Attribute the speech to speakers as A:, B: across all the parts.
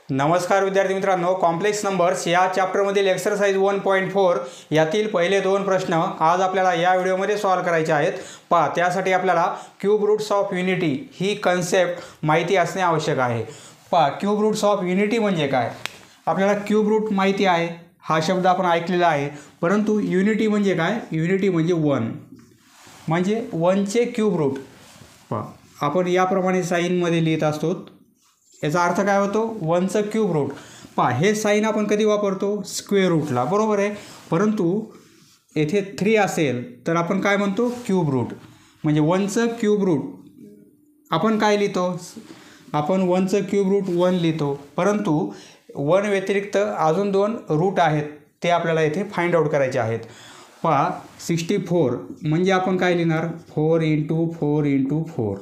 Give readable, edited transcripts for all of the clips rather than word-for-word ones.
A: नमस्कार विद्यार्थी मित्रांनो, कॉम्प्लेक्स नंबर्स या चॅप्टरमधील एक्सरसाइज 1.4 यातील पहिले दोन प्रश्न आज आपल्याला या व्हिडिओमध्ये सॉल्व करायचे आहेत। पहा, त्यासाठी आपल्याला क्यूब रूट्स ऑफ युनिटी ही कन्सेप्ट माहिती असणे आवश्यक आहे। पहा, क्यूब रूट्स ऑफ युनिटी म्हणजे काय? आपल्याला क्यूब रूट माहिती आहे, हा शब्द आपण ऐकलेला आहे, परंतु युनिटी म्हणजे काय? युनिटी म्हणजे 1 म्हणजे 1चे क्यूब रूट। पहा, आपण याप्रमाणे साईनमध्ये लिहित असतो, याचा अर्थ काय होतो? 1चं क्यूब रूट। पहा, हे साईन आपण कधी वापरतो? स्क्वेअर रूटला, बरोबर आहे। परंतु येथे 3 असेल तर आपण काय म्हणतो? Cube root. म्हणजे 1चं क्यूब रूट आपण काय लिहितो? आपण 1चं क्यूब रूट 1 लिहितो, परंतु 1 व्यतिरिक्त अजून 2 रूट आहेत, ते आपल्याला येथे फाइंड आउट करायचे आहेत। पहा, 64 म्हणजे आपण काय लिहिणार? 4 × 4 × 4,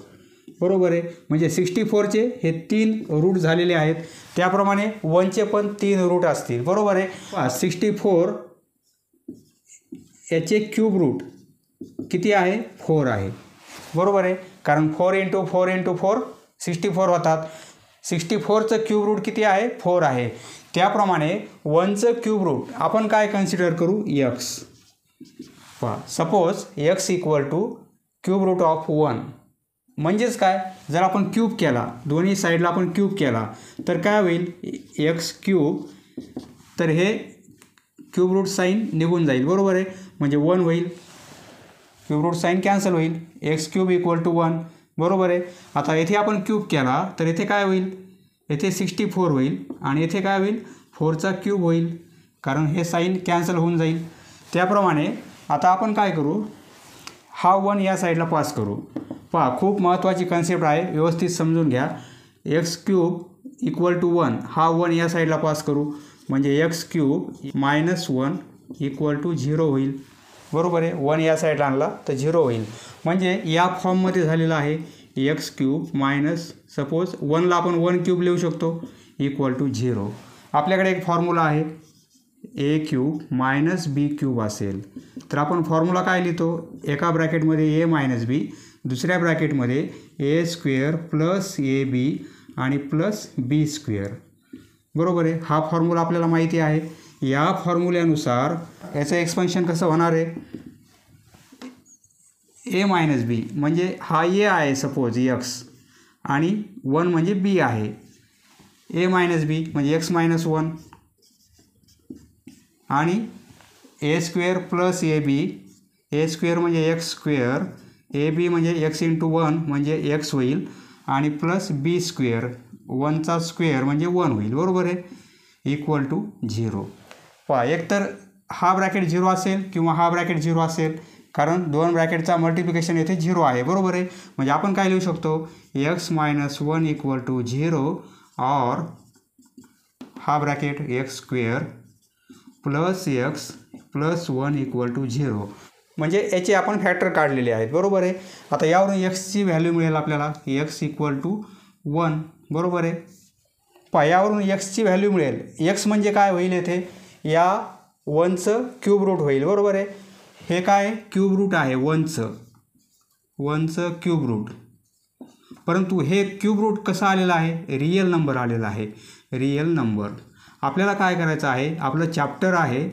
A: बरोबर आहे। म्हणजे 64चे हे 3 रूट झालेले आहेत, त्याप्रमाणे 1चे पण 3 रूट असतील, बरोबर आहे। 64 याचे क्यूब रूट किती आहे? 4 आहे, बरोबर आहे, कारण 4 × 4 × 4 64 होतात। 64चं क्यूब रूट किती आहे? 4 आहे। त्याप्रमाणे 1चं क्यूब रूट आपण काय कन्सिडर करू? x। पहा, suppose x = cube root of 1 म्हणजेच काय? जर आपण क्यूब केला, दोन्ही साईडला आपण क्यूब केला तर काय होईल? x³। तर हे क्यूब रूट साईन निघून जाईल, बरोबर आहे, म्हणजे 1 होईल, क्यूब रूट साईन कॅन्सल होईल, x³ = 1, बरोबर आहे। आता येथे आपण क्यूब केला तर येथे काय होईल? येथे 64 होईल आणि येथे काय होईल? 4चा क्यूब होईल, कारण हे साईन कॅन्सल होऊन जाईल। त्याप्रमाणे आता आपण काय करू? हा 1 या साईडला पास करू। पहा, खूप महत्त्वाची कन्सेप्ट आहे, व्यवस्थित समजून घ्या। x³ = 1 हा 1 या साईडला पास करू, म्हणजे x³ - 1 = 0 होईल, बरोबर आहे। 1 या साईडला आणला तर 0 होईल, म्हणजे या फॉर्ममध्ये झालेला आहे x³ - सपोज 1ला आपण 1³ लिहू शकतो = 0। आपल्याकडे एक फॉर्म्युला आहे a³ - b³ असेल तर आपण फॉर्म्युला काय लिहितो? एका ब्रॅकेटमध्ये a - b, दुसऱ्या ब्रॅकेटमध्ये a² + ab आणि +b², बरोबर आहे। हा फॉर्म्युला आपल्याला माहिती आहे। या फॉर्म्युल्यानुसार याचं एक्सपेन्शन कसं होणार आहे? a - b म्हणजे हा a आहे, सपोज x, आणि 1 म्हणजे b आहे। a - b म्हणजे x - 1 आणि a² + ab, a² म्हणजे x², ab म्हणजे x × 1 म्हणजे x होईल, आणि +b², 1चा स्क्वेअर म्हणजे 1 होईल, बरोबर आहे, = 0। पहा, एकतर हा ब्रॅकेट 0 असेल किंवा हा ब्रॅकेट 0 असेल, कारण दोन ब्रॅकेटचा मल्टिप्लिकेशन येथे 0 आहे, बरोबर आहे। म्हणजे आपण काय लिहू शकतो? x - 1 = 0 और हा ब्रॅकेट x² + x + 1 = 0, म्हणजे याचे आपण फॅक्टर काढलेले आहेत, बरोबर आहे। आता यावरून xची व्हॅल्यू मिळेल आपल्याला, x = 1, बरोबर आहे। पहा, यावरून xची व्हॅल्यू मिळेल, x म्हणजे काय होईल? येथे या 1चं क्यूब रूट होईल, बरोबर आहे। हे काय? क्यूब रूट आहे 1चं क्यूब रूट, परंतु हे क्यूब रूट कसं आलेलं आहे? रिअल नंबर आलेला आहे, रिअल नंबर। आपल्याला काय करायचं आहे? आपलं चॅप्टर आहे,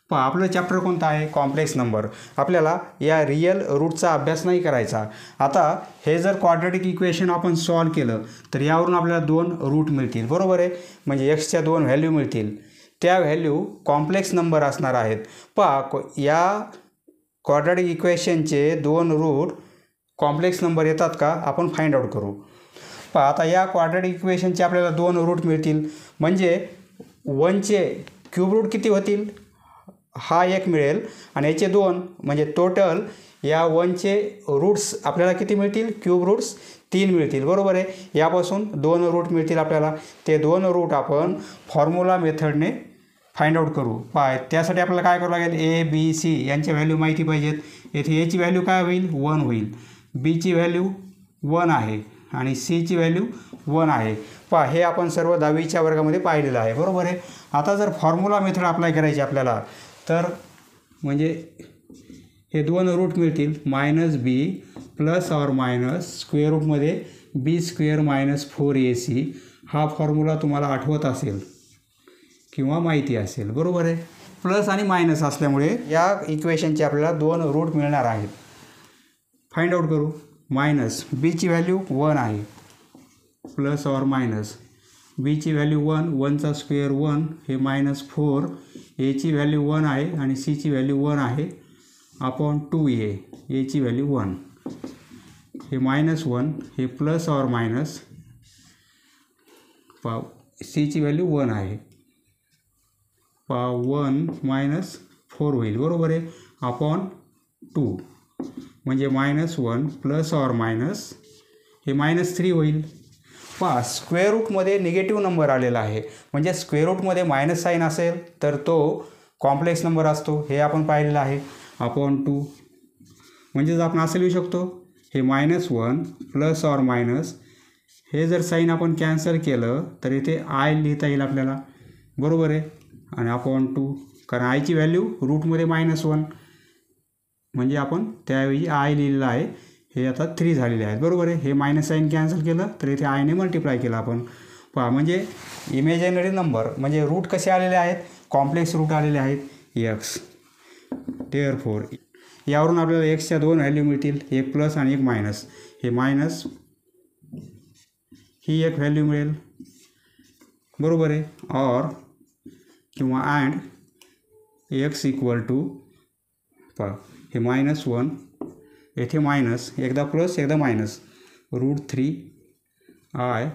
A: पहा आपलं चॅप्टर कोणतं आहे? Complex number. आपल्याला या रिअल रूटचा अभ्यास नाही करायचा। आता हे जर क्वाड्रॅटिक इक्वेशन आपण सॉल्व केलं तर यावरून आपल्याला 2 रूट मिळतील, बरोबर आहे, म्हणजे xच्या 2 व्हॅल्यू मिळतील, त्या व्हॅल्यू कॉम्प्लेक्स नंबर असणार आहेत। पहा, या क्वाड्रॅटिक इक्वेशनचे 2 रूट कॉम्प्लेक्स नंबर येतात का? आपण फाइंड आउट करू। पहा, आता या क्वाड्रॅटिक इक्वेशनचे आपल्याला 2 रूट मिळतील, म्हणजे 1चे क्यूब रूट किती होतील? हा 1 मिळेल आणि याचे 2, म्हणजे टोटल या 1चे रूट्स आपल्याला किती मिळतील? क्यूब रूट्स 3 मिळतील, बरोबर आहे। यापासून 2 रूट मिळतील आपल्याला, ते 2 रूट आपण फॉर्म्युला मेथडने फाइंड आउट करू। पहा, त्यासाठी आपल्याला काय करावं लागेल? a b c यांच्या व्हॅल्यू माहिती पाहिजेत। येथे a ची व्हॅल्यू काय होईल? 1 होईल, b ची व्हॅल्यू 1 आहे आणि c ची व्हॅल्यू 1 आहे। पहा, हे आपण सर्व 10वीच्या वर्गामध्ये पाहिलेलं आहे, बरोबर आहे। आता जर फॉर्म्युला मेथड अप्लाय करायची आपल्याला, तर म्हणजे हे 2 रूट मिळतील, -b ± स्क्वेअर रूटमध्ये b² - 4ac हा फॉर्म्युला तुम्हाला आठवत असेल किंवा माहिती असेल, बरोबर आहे. प्लस आणि मायनस असल्यामुळे या इक्वेशनचे आपल्याला 2 रूट मिळणार आहेत. फाइंड आउट करू. मायनस बीची व्हॅल्यू 1 आहे, प्लस ऑर मायनस बीची व्हॅल्यू 1, 1चा स्क्वेअर 1, हे -4, एची व्हॅल्यू 1 आहे आणि सीची व्हॅल्यू 1 आहे, अपॉन 2a, एची व्हॅल्यू 1, हे -1, हे प्लस ऑर मायनस सीची व्हॅल्यू 1 आहे, 1 - 4 होईल, बरोबर आहे, अपॉन 2, म्हणजे -1 प्लस ऑर मायनस हे -3 होईल. स्क्वेअर रूटमध्ये निगेटिव्ह नंबर आलेला आहे, म्हणजे स्क्वेअर रूटमध्ये मायनस साईन असेल तर तो कॉम्प्लेक्स नंबर असतो, हे आपण पाहिलेलं आहे, अपॉन 2. म्हणजेच आपण असं लिहू शकतो, हे -1 प्लस ऑर मायनस, हे जर साईन आपण कॅन्सल केलं तर इथे आय लिहिता येईल आपल्याला, बरोबर आहे, आणि अपॉन 2, कारण आयची व्हॅल्यू रूटमध्ये -1, म्हणजे आपण त्याऐवजी आय लिहिलेलं आहे, हे आता 3 झालेले आहेत, बरोबर आहे. हे मायनस साईन कॅन्सल केलं तर इथे आयने मल्टिप्लाय केलं आपण. म्हणजे इमेजिनरी नंबर म्हणजे रूट कसे आलेले आहेत, कॉम्प्लेक्स रूट आलेले आहेत, एक्स. देअरफॉर यावरून आपल्याला एक्सच्या 2 व्हॅल्यू मिळतील, एक प्लस आणि एक मायनस. हे मायनस ही एक व्हॅल्यू मिळेल, बरोबर आहे, ऑर किंवा अँड एक्स इक्वल टू हे -1, येथे मायनस, एकदा प्लस एकदा मायनस, √3i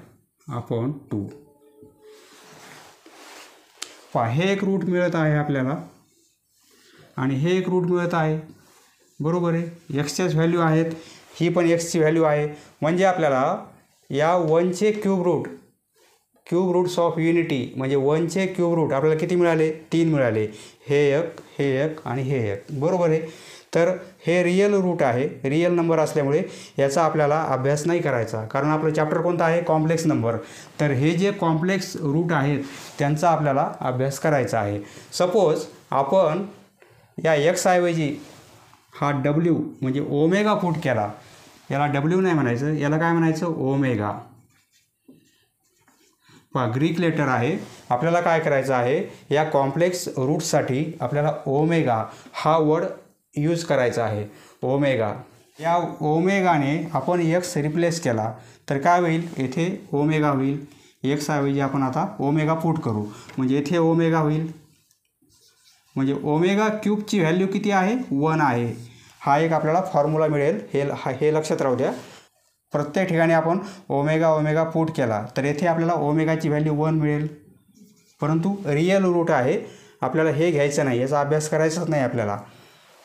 A: अपॉन 2. हे एक रूट मिळत आहे आपल्याला आणि हे एक रूट मिळत आहे, बरोबर आहे. एक्सच्याच व्हॅल्यू आहेत, ही पण एक्सची व्हॅल्यू आहे, म्हणजे आपल्याला या 1चे क्यूब रूट्स ऑफ युनिटी म्हणजे 1चे क्यूब रूट आपल्याला किती मिळाले, 3 मिळाले, हे एक आणि हे एक, बरोबर आहे. तर हे रियल रूट आहे, रियल नंबर असल्यामुळे याचा आपल्याला अभ्यास नाही करायचा, कारण आपलं चॅप्टर कोणतं आहे, कॉम्प्लेक्स नंबर. तर हे जे कॉम्प्लेक्स रूट आहेत त्यांचा आपल्याला अभ्यास करायचा आहे. सपोज आपण या एक्स ऐवजी हा डब्ल्यू म्हणजे ओमेगा पुट केला, याला डब्ल्यू नाही म्हणायचं, याला काय म्हणायचं, ओमेगा. ग्रीक लेटर आहे. आपल्याला काय करायचं आहे, या कॉम्प्लेक्स रूटसाठी आपल्याला ओमेगा हा वर्ड यूज करायचा आहे, ओमेगा. या ओमेगाने आपण एक्स रिप्लेस केला तर काय होईल, येथे ओमेगा होईल. एक्स ऐवजी आपण आता ओमेगा पुट करू, म्हणजे येथे ओमेगा होईल, म्हणजे ओमेगा क्यूबची व्हॅल्यू किती आहे, 1 आहे. हा एक आपल्याला फॉर्म्युला मिळेल, हे लक्षात राहू द्या. प्रत्येक ठिकाणी आपण ओमेगा पुट केला तर येथे आपल्याला ओमेगाची व्हॅल्यू 1 मिळेल, परंतु रियल रूट आहे, आपल्याला हे घ्यायचं नाही, याचा अभ्यास करायचाच नाही आपल्याला.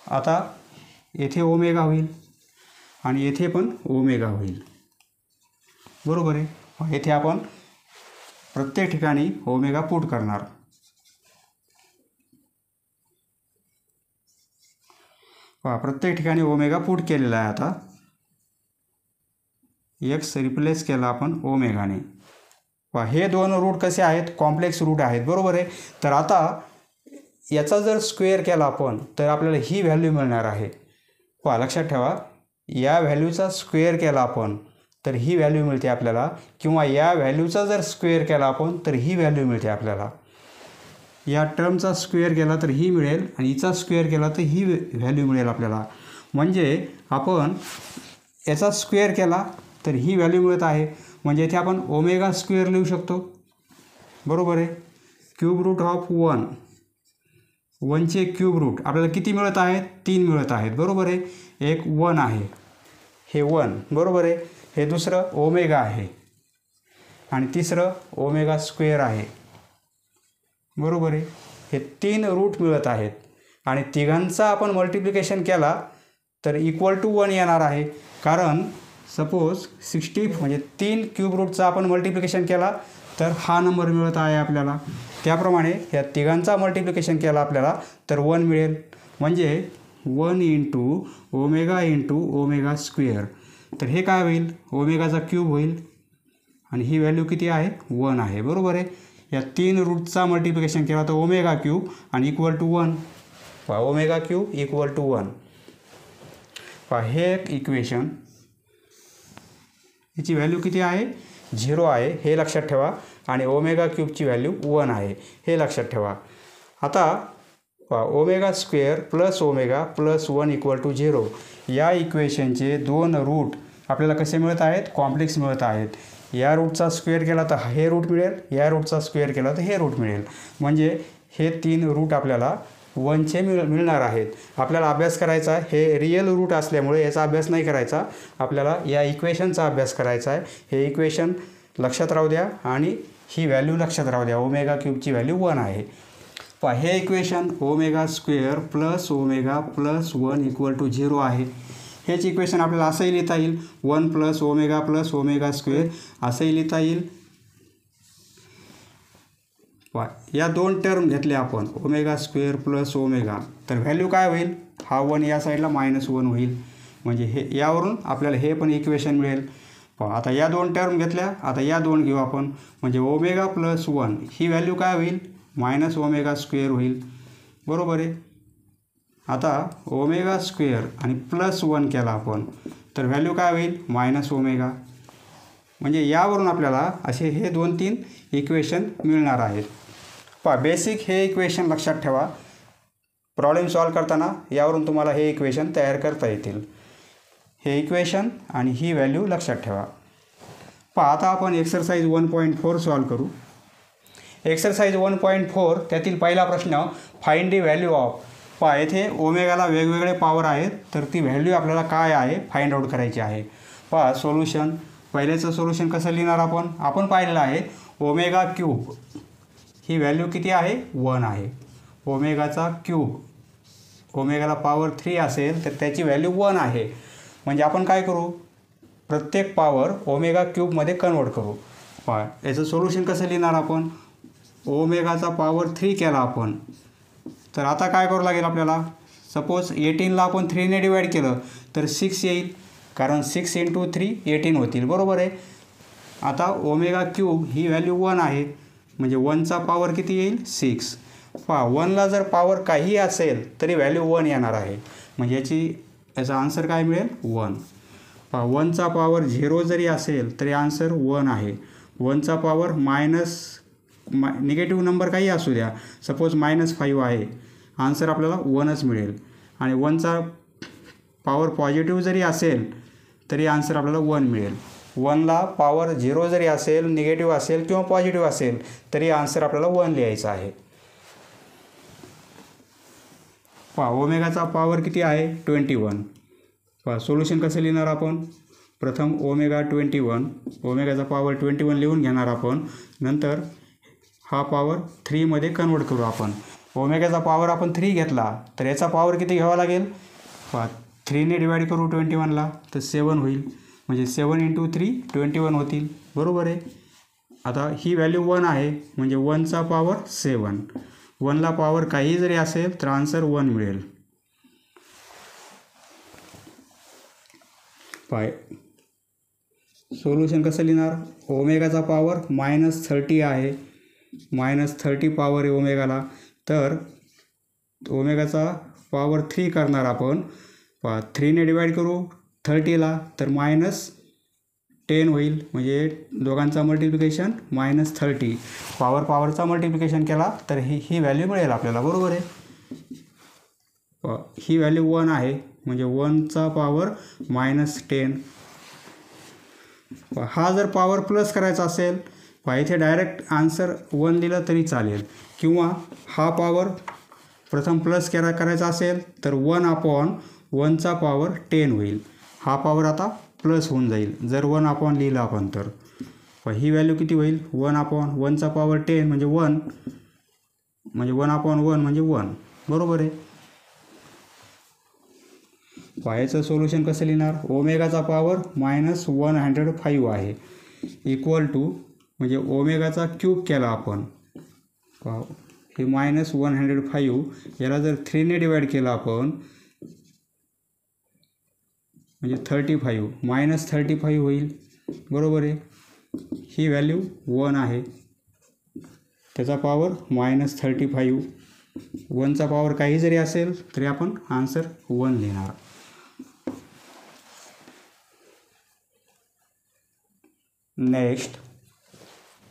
A: आता येथे ओमेगा होईल आणि येथे पण ओमेगा होईल, बरोबर आहे. येथे आपण प्रत्येक ठिकाणी ओमेगा पुट करणार. प्रत्येक ठिकाणी ओमेगा पुट केलेला आहे. आता एक्स रिप्लेस केला आपण ओमेगाने. हे 2 रूट कसे आहेत, कॉम्प्लेक्स रूट आहेत, बरोबर आहे. तर आता याचा जर स्क्वेअर केला आपण तर आपल्याला ही व्हॅल्यू मिळणार आहे. लक्षात ठेवा, या व्हॅल्यूचा स्क्वेअर केला आपण तर ही व्हॅल्यू मिळते आपल्याला, किंवा या व्हॅल्यूचा जर स्क्वेअर केला आपण तर ही व्हॅल्यू मिळते आपल्याला. या टर्मचा स्क्वेअर केला तर ही मिळेल आणि हिचा स्क्वेअर केला तर ही व्हॅल्यू मिळेल आपल्याला. म्हणजे आपण याचा स्क्वेअर केला तर ही व्हॅल्यू मिळत आहे, म्हणजे इथे आपण ओमेगा स्क्वेअर लिहू शकतो, बरोबर आहे. क्यूब रूट ऑफ 1चे क्यूब रूट आपल्याला किती मिळत आहेत, 3 मिळत आहेत, बरोबर आहे. एक 1 आहे, हे 1, बरोबर आहे. हे दुसरं ओमेगा आहे आणि तिसरं ओमेगा स्क्वेअर आहे, बरोबर आहे. हे 3 रूट मिळत आहेत आणि तिघांचा आपण मल्टिप्लिकेशन केला तर इक्वल टू 1 येणार आहे, कारण सपोज 60 म्हणजे 3 क्यूब रूटचा आपण मल्टिप्लिकेशन केला तर हा नंबर मिळत आहे आपल्याला. त्याप्रमाणे या तिघांचा मल्टिप्लिकेशन केला आपल्याला तर 1 मिळेल, म्हणजे 1 इंटू ओमेगा स्क्वेअर. तर हे काय होईल, ओमेगाचा क्यूब होईल आणि ही व्हॅल्यू किती आहे, 1 आहे, बरोबर आहे. या 3 रूटचा मल्टिप्लिकेशन केला तर ओमेगा क्यूब आणि equal to 1. Omega cube equal to 1. हे एक इक्वेशन, याची व्हॅल्यू किती आहे, 0 आहे हे लक्षात ठेवा आणि ओमेगा क्यूबची व्हॅल्यू 1 आहे हे लक्षात ठेवा. आता omega square plus omega plus 1 equal to 0 या इक्वेशनचे 2 रूट आपल्याला कसे मिळत आहेत? कॉम्प्लेक्स मिळत आहेत. या रूटचा स्क्वेअर केला तर हे रूट मिळेल, या रूटचा स्क्वेअर केला तर हे रूट मिळेल. म्हणजे हे 3 रूट आपल्याला 1चे मिळणार आहेत. आपल्याला अभ्यास करायचा आहे, हे रिअल रूट असल्यामुळे याचा अभ्यास नाही करायचा, आपल्याला या इक्वेशनचा अभ्यास करायचा आहे. हे इक्वेशन लक्षात राहू द्या आणि ही व्हॅल्यू लक्षात राहू द्या. ओमेगा क्यूबची व्हॅल्यू 1 आहे. हे equation omega square plus omega plus 1 equal to 0 आहे. हेच इक्वेशन आपल्याला असंही लिहिता येईल 1 प्लस ओमेगा स्क्वेअर असंही लिहिता येईल. या 2 टर्म घेतल्या आपण ओमेगा स्क्वेअर प्लस ओमेगा तर व्हॅल्यू काय होईल? हा 1 या साईडला -1 होईल. म्हणजे हे यावरून आपल्याला हे पण इक्वेशन मिळेल. आता या 2 टर्म घेतल्या, आता या 2 घेऊ आपण. म्हणजे ओमेगा प्लस 1 ही व्हॅल्यू काय होईल? -ओमेगा स्क्वेअर होईल. बरोबर आहे. आता ओमेगा स्क्वेअर आणि प्लस 1 केला आपण तर व्हॅल्यू काय होईल? -ओमेगा. म्हणजे यावरून आपल्याला असे हे 2-3 इक्वेशन मिळणार आहेत. बेसिक हे इक्वेशन लक्षात ठेवा. प्रॉब्लेम सॉल्व करताना यावरून तुम्हाला हे इक्वेशन तयार करता येतील. हे इक्वेशन आणि ही व्हॅल्यू लक्षात ठेवा. आता आपण एक्सरसाइज 1.4 सॉल्व करू. एक्सरसाइज 1.4 त्यातील पहिला प्रश्न फाइंड द व्हॅल्यू ऑफ. येथे ओमेगाला वेगवेगळे पॉवर आहेत तर ती व्हॅल्यू आपल्याला काय आहे फाइंड आउट करायची आहे. सोल्युशन. पहिल्याचं सोल्युशन कसं लिहिणार आपण पाहिलेलं आहे ओमेगा क्यूब ही व्हॅल्यू किती आहे? 1 आहे. ओमेगाचा क्यूब, ओमेगाला पॉवर 3 असेल तर त्याची व्हॅल्यू 1 आहे. म्हणजे आपण काय करू? प्रत्येक पॉवर ओमेगा क्यूबमध्ये कन्वर्ट करू. याचं सोल्युशन कसं लिहिणार आपण? ओमेगाचा पॉवर 3 केला आपण तर आता काय करावं लागेल आपल्याला? सपोज 18ला आपण 3ने डिवाईड केलं तर 6 येईल, कारण 6 × 3 18 होतील. बरोबर आहे. आता ओमेगा क्यूब ही व्हॅल्यू 1 आहे म्हणजे 1चा पॉवर किती येईल? 6. 1ला जर पॉवर काही असेल तरी व्हॅल्यू 1 येणार आहे. म्हणजे याचा आन्सर काय मिळेल? 1. 1चा पॉवर 0 जरी असेल तरी आन्सर 1 आहे. 1चा पॉवर निगेटिव्ह नंबर काही असू द्या, सपोज -5 आहे, आन्सर आपल्याला 1च मिळेल. आणि 1चा पॉवर पॉझिटिव्ह जरी असेल तरी आन्सर आपल्याला 1 मिळेल. 1ला पॉवर 0 जरी असेल, निगेटिव्ह असेल किंवा पॉझिटिव्ह असेल तरी आन्सर आपल्याला 1 लिहायचा आहे. ओमेगाचा पॉवर किती आहे? 21. सोल्युशन कसं लिहिणार आपण? प्रथम ओमेगा 21, ओमेगाचा पॉवर 21 लिहून घेणार आपण. नंतर हा पॉवर 3मध्ये कन्वर्ट करू आपण. ओमेगाचा पॉवर आपण 3 घेतला तर याचा पॉवर किती घ्यावा लागेल? 3ने डिवाईड करू 21ला तर 7 होईल. म्हणजे 7 × 3 21 होतील. बरोबर आहे. आता ही व्हॅल्यू 1 आहे म्हणजे 1चा पॉवर 7. 1ला पॉवर काही जरी असेल तर आन्सर 1 मिळेल. सोल्युशन कसं लिहिणार? ओमेगाचा पॉवर -30 आहे. -30 पॉवर आहे ओमेगाला तर ओमेगाचा पॉवर 3 करणार आपण. 3ने डिवाईड करू 30ला तर -10 होईल. म्हणजे दोघांचा मल्टिप्लिकेशन -30. पॉवरचा मल्टिप्लिकेशन केला तर ही व्हॅल्यू मिळेल आपल्याला. बरोबर आहे. ही व्हॅल्यू 1 आहे म्हणजे 1चा पॉवर -10. हा जर पॉवर प्लस करायचा असेल इथे डायरेक्ट आन्सर 1 लिहिलं तरी चालेल. किंवा हा पॉवर प्रथम प्लस करायचा असेल तर 1/1चा पॉवर 10 होईल. हा पॉवर आता प्लस होऊन जाईल जर 1/1 लिहिलं आपण तर. ही व्हॅल्यू किती होईल? 1/1चा पॉवर 10 म्हणजे 1 म्हणजे 1/1 म्हणजे 1. बरोबर आहे. याचं सोल्युशन कसं लिहिणार? ओमेगाचा पॉवर -105 आहे इक्वल टू म्हणजे ओमेगाचा क्यूब केला आपण. हे -105 याला जर 3ने डिवाईड केला आपण म्हणजे 35 -35 होईल. बरोबर आहे. ही व्हॅल्यू 1 आहे त्याचा पॉवर -35. 1चा पॉवर काही जरी असेल तरी आपण आन्सर 1 लिहिणार. नेक्स्ट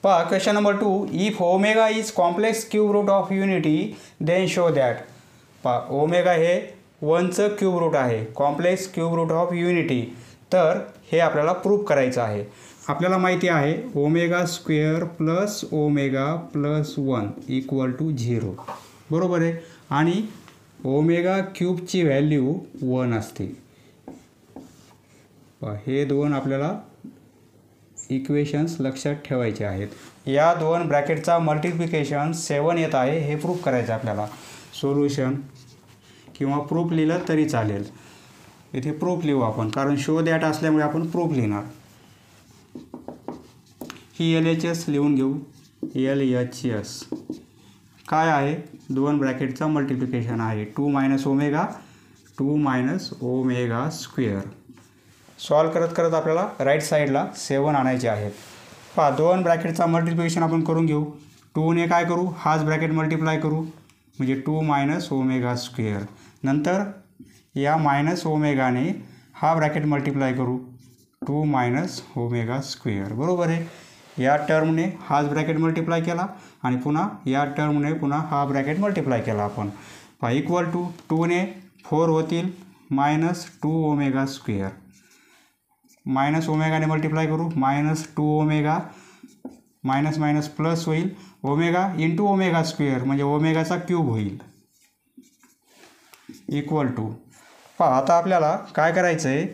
A: पहा question number 2, if omega is complex cube root of unity then show that. पहा ओमेगा हे 1चं क्यूब रूट आहे, complex cube root of unity. तर हे आपल्याला प्रूव्ह करायचं आहे. आपल्याला माहिती आहे omega square plus omega plus 1 equal to 0, बरोबर आहे. आणि ओमेगा क्यूबची व्हॅल्यू 1 असते. हे दोन आपल्याला इक्वेशन्स लक्षात ठेवायचे आहेत. या दोन ब्रॅकेटचा मल्टिप्लिकेशन 7 येत आहे हे प्रूफ करायचं आपल्याला. सोल्युशन किंवा प्रूफ लिहिलं तरी चालेल. इथे प्रूफ लिहू आपण, कारण शो दॅट असल्यामुळे आपण प्रूफ लिहिणार. ही LHS लिहून घेऊ. LHS काय आहे, दोन ब्रॅकेटचा मल्टिप्लिकेशन आहे. 2 minus omega 2 minus omega square. Solve करत करत आपल्याला राईट साईडला 7 आणायचे आहेत. पहा दोन ब्रॅकेटचा मल्टिप्लिकेशन आपण करून घेऊ. 2ने काय करू, हाच ब्रॅकेट मल्टिप्लाय करू म्हणजे 2 मायनस ओमेगा स्क्वेअर. नंतर या मायनस ओमेगाने हा ब्रॅकेट मल्टिप्लाय करू 2 मायनस ओमेगा स्क्वेअर, बरोबर आहे. या टर्मने हाच ब्रॅकेट मल्टिप्लाय केला आणि पुन्हा या टर्मने पुन्हा हा ब्रॅकेट मल्टिप्लाय केला आपण. पहा इक्वल टू 2ने 4 होतील मायनस 2 ओमेगा स्क्वेअर. मायनस ओमेगाने मल्टिप्लाय करू minus 2 omega, minus minus plus होईल ओमेगा इंटू ओमेगा स्क्वेअर म्हणजे ओमेगाचा क्यूब होईल इक्वल टू. पहा आता आपल्याला काय करायचं आहे,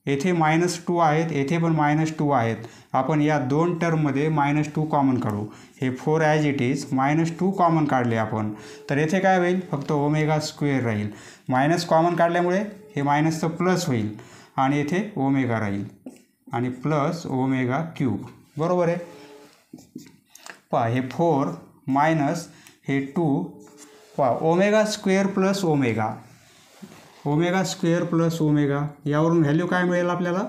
A: येथे -2 आहेत, येथे पण -2 आहेत. आपण या दोन टर्ममध्ये -2 कॉमन काढू. हे 4 ॲज इट इज -2 कॉमन काढले आपण, तर येथे काय होईल, फक्त ओमेगा स्क्वेअर राहील. मायनस कॉमन काढल्यामुळे हे मायनसचं प्लस होईल आणि येथे ओमेगा राहील आणि प्लस ओमेगा क्यूब, बरोबर आहे. पहा हे 4 मायनस हे 2. पहा omega square plus omega, omega square plus omega, यावरून व्हॅल्यू काय मिळेल आपल्याला,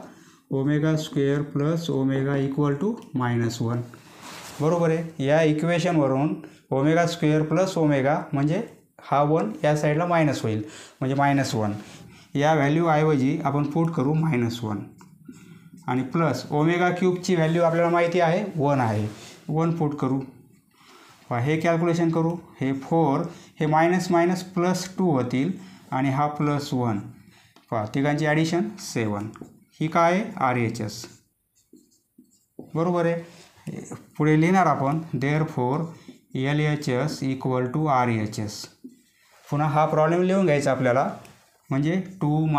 A: omega square plus omega equal to -1, बरोबर आहे. या इक्वेशनवरून ओमेगा स्क्वेअर प्लस ओमेगा म्हणजे हा 1 या साईडला मायनस होईल म्हणजे -1. या व्हॅल्यूऐवजी आपण पुट करू -1 आणि प्लस ओमेगा क्यूबची व्हॅल्यू आपल्याला माहिती आहे 1 आहे, 1 पुट करू. हे कॅल्क्युलेशन करू. हे 4 हे मायनस मायनस प्लस 2 होतील आणि हा +1. पहा तिघांची ॲडिशन 7. ही काय आहे, RHS, बरोबर आहे. पुढे लिहिणार आपण therefore LHS equal to RHS. पुन्हा हा प्रॉब्लेम लिहून घ्यायचा आपल्याला म्हणजे 2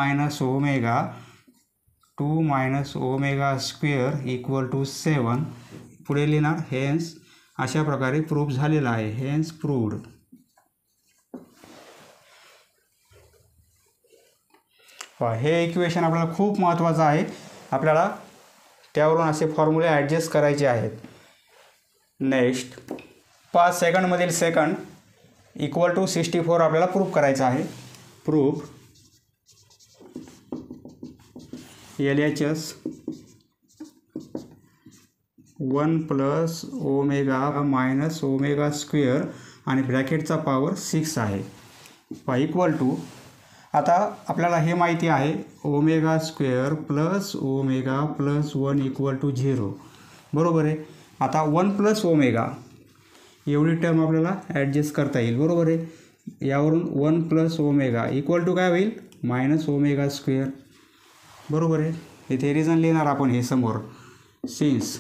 A: minus omega square equal to 7. पुढे लिहिणार हेन्स. अशा प्रकारे प्रूफ झालेला आहे, हेन्स प्रूव्ड. हे इक्वेशन आपल्याला खूप महत्त्वाचं आहे. आपल्याला त्यावरून असे फॉर्म्युले ॲडजस्ट करायचे आहेत. नेक्स्ट 5 सेकंडमधील सेकंड इक्वल टू 64 आपल्याला प्रूफ करायचं आहे. Proof LHS 1 plus omega minus omega square आणि ब्रॅकेटचा पॉवर 6 आहे. इक्वल टू, आता आपल्याला हे माहिती आहे omega square plus omega plus 1 equal to 0, बरोबर आहे. आता 1 प्लस ओमेगा एवढी टर्म आपल्याला ॲडजस्ट करता येईल, बरोबर आहे. यावरून 1 प्लस ओमेगा इक्वल टू काय होईल, मायनस ओमेगा स्क्वेअर, बरोबर आहे. इथे रिझन लिहिणार आपण हे समोर. सिन्स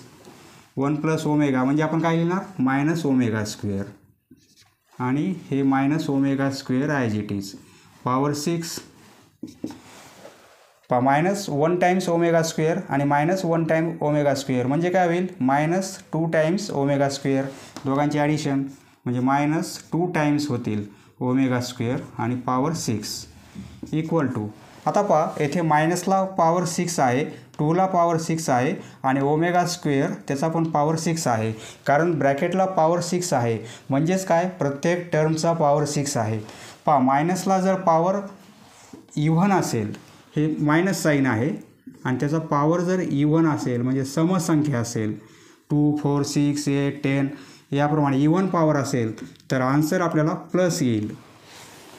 A: 1 प्लस ओमेगा म्हणजे आपण काय लिहिणार, मायनस ओमेगा स्क्वेअर आणि हे minus omega square as it is power 6. Minus 1 times omega square आणि -1 टाइम ओमेगा स्क्वेअर म्हणजे काय होईल, -2 टाइम्स ओमेगा स्क्वेअर. दोघांची ॲडिशन म्हणजे -2 टाइम्स होतील ओमेगा स्क्वेअर आणि पॉवर 6 इक्वल टू. आता पहा येथे मायनसला पॉवर 6 आहे, 2ला पॉवर 6 आहे आणि ओमेगा स्क्वेअर त्याचा पण पॉवर 6 आहे. कारण ब्रॅकेटला पॉवर 6 आहे म्हणजेच काय, प्रत्येक टर्मचा पॉवर 6 आहे. पहा मायनसला जर पॉवर इव्हन असेल, हे मायनस साईन आहे आणि त्याचा पॉवर जर इव्हन असेल म्हणजे समसंख्या असेल 2, 4, 6, 8, 10 याप्रमाणे इव्हन पॉवर असेल तर आन्सर आपल्याला प्लस येईल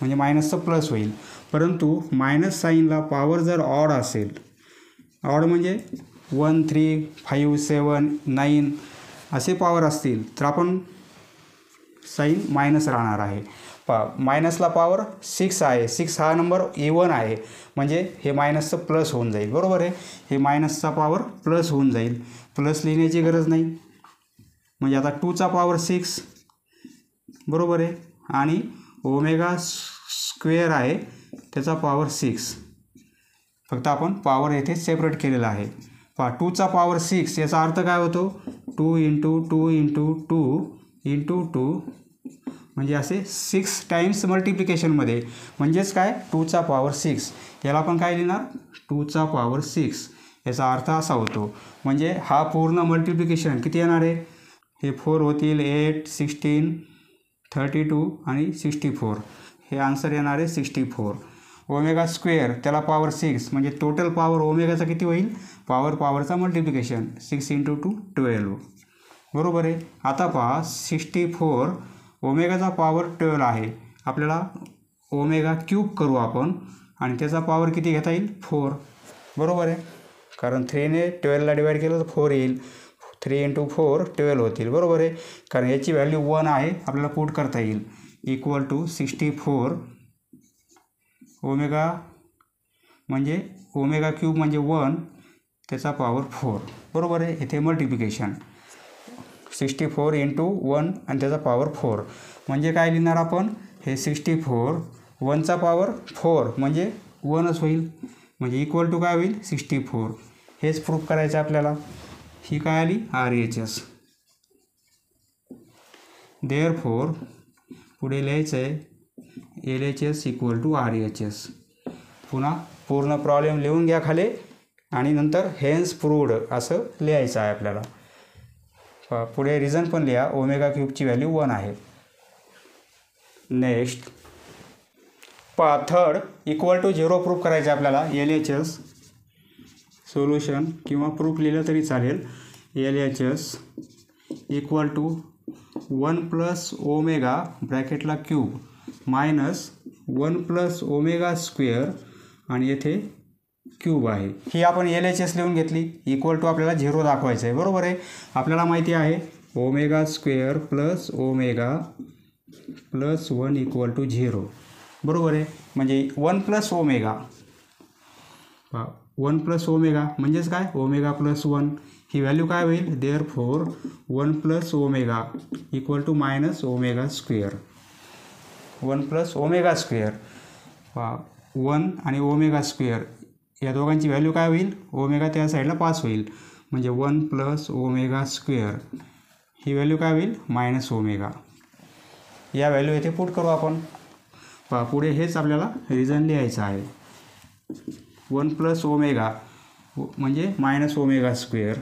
A: म्हणजे मायनसचं प्लस होईल. परंतु मायनस साईनला पॉवर जर ऑड असेल, ऑड म्हणजे 1 3 5 7 9 असे पॉवर असतील तर आपण साईन मायनस राहणार आहे. मायनसला पॉवर 6 आहे, 6 हा नंबर इवन आहे म्हणजे हे मायनसचं प्लस होऊन जाईल. बरोबर आहे, हे मायनसचा पॉवर प्लस होऊन जाईल, प्लस लिहिण्याची गरज नाही. म्हणजे आता 2चा पॉवर 6 बरोबर आहे आणि ओमेगा स्क्वेअर आहे त्याचा पॉवर 6. फक्त आपण पॉवर येथे सेपरेट केलेला आहे. 2चा पॉवर 6 याचा अर्थ काय होतो, 2 × 2 × 2 × 2 म्हणजे असे 6 टाइम्स मल्टिप्लिकेशनमध्ये. म्हणजेच काय, 2चा पॉवर 6 याला आपण काय लिहिणार, 2चा पॉवर 6. याचा अर्थ असा होतो म्हणजे हा पूर्ण मल्टिप्लिकेशन किती येणार आहे, हे 4 होतील, 8 16 32 आणि 64. हे आन्सर येणार आहे 64. ओमेगा स्क्वेअर त्याला पॉवर 6 म्हणजे टोटल पॉवर ओमेगाचा किती होईल, पॉवरचा मल्टिप्लिकेशन 6 × 2 12. बरोबर आहे. आता पहा 64 ओमेगाचा पॉवर 12 आहे, आपल्याला ओमेगा क्यूब करू आपण आणि त्याचा पॉवर किती घेता येईल, 4. बरोबर आहे, कारण 3ने 12ला डिवाईड केलं तर 4 येईल, 3 × 4 12 होतील. बरोबर आहे, कारण याची व्हॅल्यू 1 आहे, आपल्याला पुट करता येईल इक्वल टू 64 ओमेगा म्हणजे ओमेगा क्यूब म्हणजे 1 त्याचा पॉवर 4. बरोबर आहे, इथे मल्टिप्लिकेशन 64 × 1 आणि त्याचा पॉवर 4 म्हणजे काय लिहिणार आपण, हे 64 1चा पॉवर 4 म्हणजे 1च होईल, म्हणजे इक्वल टू काय होईल 64. हेच प्रूफ करायचं आपल्याला. ही काय आली RHS. देअरफॉर पुढे लिहायचं आहे LHS इक्वल टू RHS. पुन्हा पूर्ण प्रॉब्लेम लिहून घ्या खाली आणि नंतर हेन्स प्रूव्ड असं लिहायचं आहे आपल्याला. पुढे रिझन पण लिहा, ओमेगा क्यूबची व्हॅल्यू 1 आहे. Next third equal to 0 proof करायचं आपल्याला. LHS सोल्युशन किंवा प्रूफ लिहिलं तरी चालेल. LHS इक्वल टू 1 + ओमेगा ब्रॅकेटला क्यूब मायनस 1 + ओमेगा स्क्वेअर आणि येथे क्यूब आहे. ही आपण LHS लिहून घेतली. इक्वल टू आपल्याला 0 दाखवायचं आहे. बरोबर आहे, आपल्याला माहिती आहे omega square plus omega plus 1 equal to 0. बरोबर आहे, म्हणजे 1 + ओमेगा 1 + ओमेगा म्हणजेच काय, ओमेगा प्लस 1 ही व्हॅल्यू काय होईल, therefore 1 + omega equal to minus omega square. 1 + omega square 1 आणि ओमेगा स्क्वेअर या दोघांची व्हॅल्यू काय होईल, ओमेगा त्या साईडला पास होईल म्हणजे 1 + ओमेगा स्क्वेअर ही व्हॅल्यू काय होईल, मायनस ओमेगा. या व्हॅल्यू येथे पुट करू आपण. पुढे हेच आपल्याला रिझन लिहायचं आहे. 1 + ओमेगा म्हणजे मायनस ओमेगा स्क्वेअर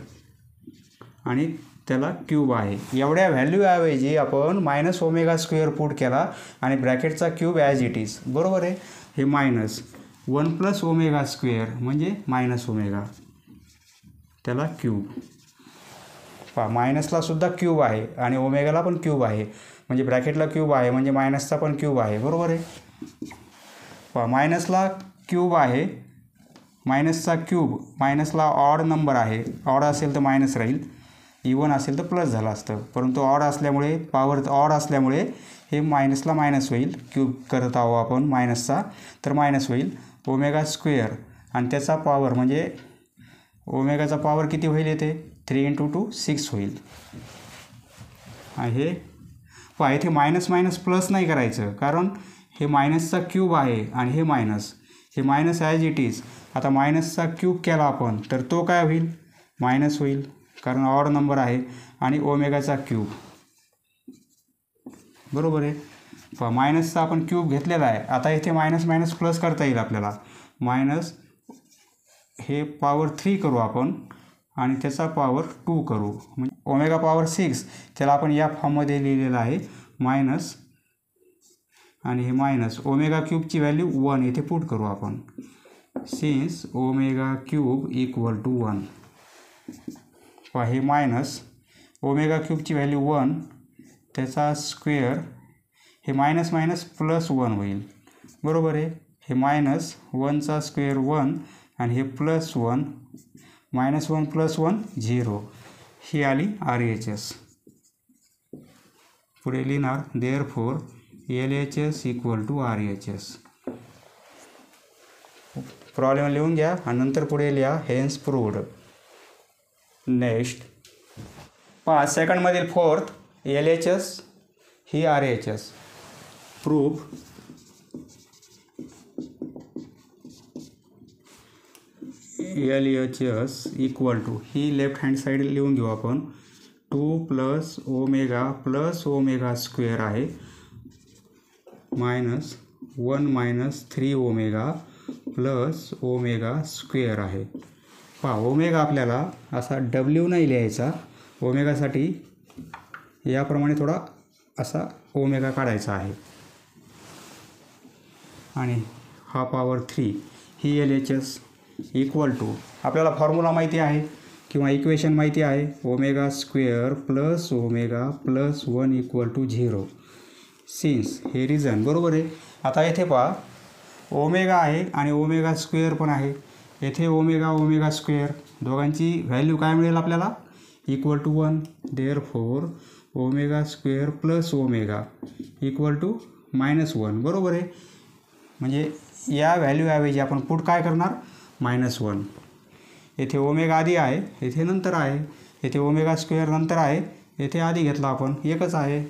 A: आणि त्याला क्यूब आहे. एवढ्या व्हॅल्यूऐवजी आपण मायनस ओमेगा स्क्वेअर पुट केला आणि ब्रॅकेटचा क्यूब ॲज इट इज. बरोबर आहे, हे मायनस 1 + ओमेगा स्क्वेअर म्हणजे मायनस ओमेगा त्याला क्यूब. मायनसला सुद्धा क्यूब आहे आणि ओमेगाला पण क्यूब आहे म्हणजे ब्रॅकेटला क्यूब आहे म्हणजे मायनसचा पण क्यूब आहे. बरोबर आहे, मायनसला क्यूब आहे, मायनसचा क्यूब, मायनसला ऑड नंबर आहे, ऑड असेल तर मायनस राहील, इवन असेल तर प्लस झालं असतं, परंतु ऑड असल्यामुळे पॉवर ऑड असल्यामुळे हे मायनसला मायनस होईल. क्यूब करत आहो आपण मायनसचा तर मायनस होईल. ओमेगा स्क्वेअर आणि त्याचा पॉवर म्हणजे ओमेगाचा पॉवर किती होईल, येते 3 × 2 6 होईल. हे इथे मायनस मायनस प्लस नाही करायचं, कारण हे मायनसचा क्यूब आहे आणि हे मायनस, हे मायनस ॲज इट इज. आता मायनसचा क्यूब केला आपण तर तो काय होईल, मायनस होईल, कारण ऑड नंबर आहे आणि ओमेगाचा क्यूब. बरोबर आहे, मायनसचा आपण क्यूब घेतलेला आहे. आता इथे मायनस मायनस प्लस करता येईल आपल्याला. मायनस हे पॉवर 3 करू आपण आणि त्याचा पॉवर 2 करू म्हणजे ओमेगा पॉवर 6 त्याला आपण या फॉर्ममध्ये लिहिलेलं आहे मायनस आणि हे मायनस ओमेगा क्यूबची व्हॅल्यू 1 इथे पुट करू आपण. Since omega cube equal to 1 हे मायनस ओमेगा क्यूबची व्हॅल्यू 1 त्याचा स्क्वेअर, हे मायनस मायनस प्लस 1 होईल. बरोबर आहे, हे मायनस 1चा स्क्वेअर 1 आणि हे प्लस 1 -1 + 1 0 ही आली RHS. पुढे लिहिणार देअरफॉर LHS = RHS. प्रॉब्लेम लिहून घ्या आणि नंतर पुढे लिहा हेन्स प्रूव्ड. नेक्स्ट पहा सेकंडमधील फोर्थ LHS ही RHS. प्रूफ LHS = ही लेफ्ट हँड साईड लिहून घेऊ आपण 2 + ओमेगा + ओमेगा स्क्वेअर आहे -1 - 3 ओमेगा + ओमेगा स्क्वेअर आहे. पहा ओमेगा आपल्याला असा W नाही लिहायचा. ओमेगासाठी याप्रमाणे थोडा असा ओमेगा काढायचा आहे आणि हा पॉवर 3 ही LHS = आपल्याला फॉर्म्युला माहिती आहे किंवा इक्वेशन माहिती आहे ओमेगा स्क्वेअर + ओमेगा + 1 = 0 सिन्स हे रिझन बरोबर आहे. आता येथे पहा ओमेगा आहे आणि ओमेगा स्क्वेअर पण आहे. येथे ओमेगा स्क्वेअर दोघांची व्हॅल्यू काय मिळेल आपल्याला =1. देअरफॉर ओमेगा स्क्वेअर + ओमेगा = -1 बरोबर आहे. म्हणजे या व्हॅल्यूऐवजी आपण पुट काय करणार -1. येथे ओमेगा आधी आहे, येथे नंतर आहे. येथे ओमेगा स्क्वेअर नंतर आहे, येथे आधी घेतला आपण, एकच आहे.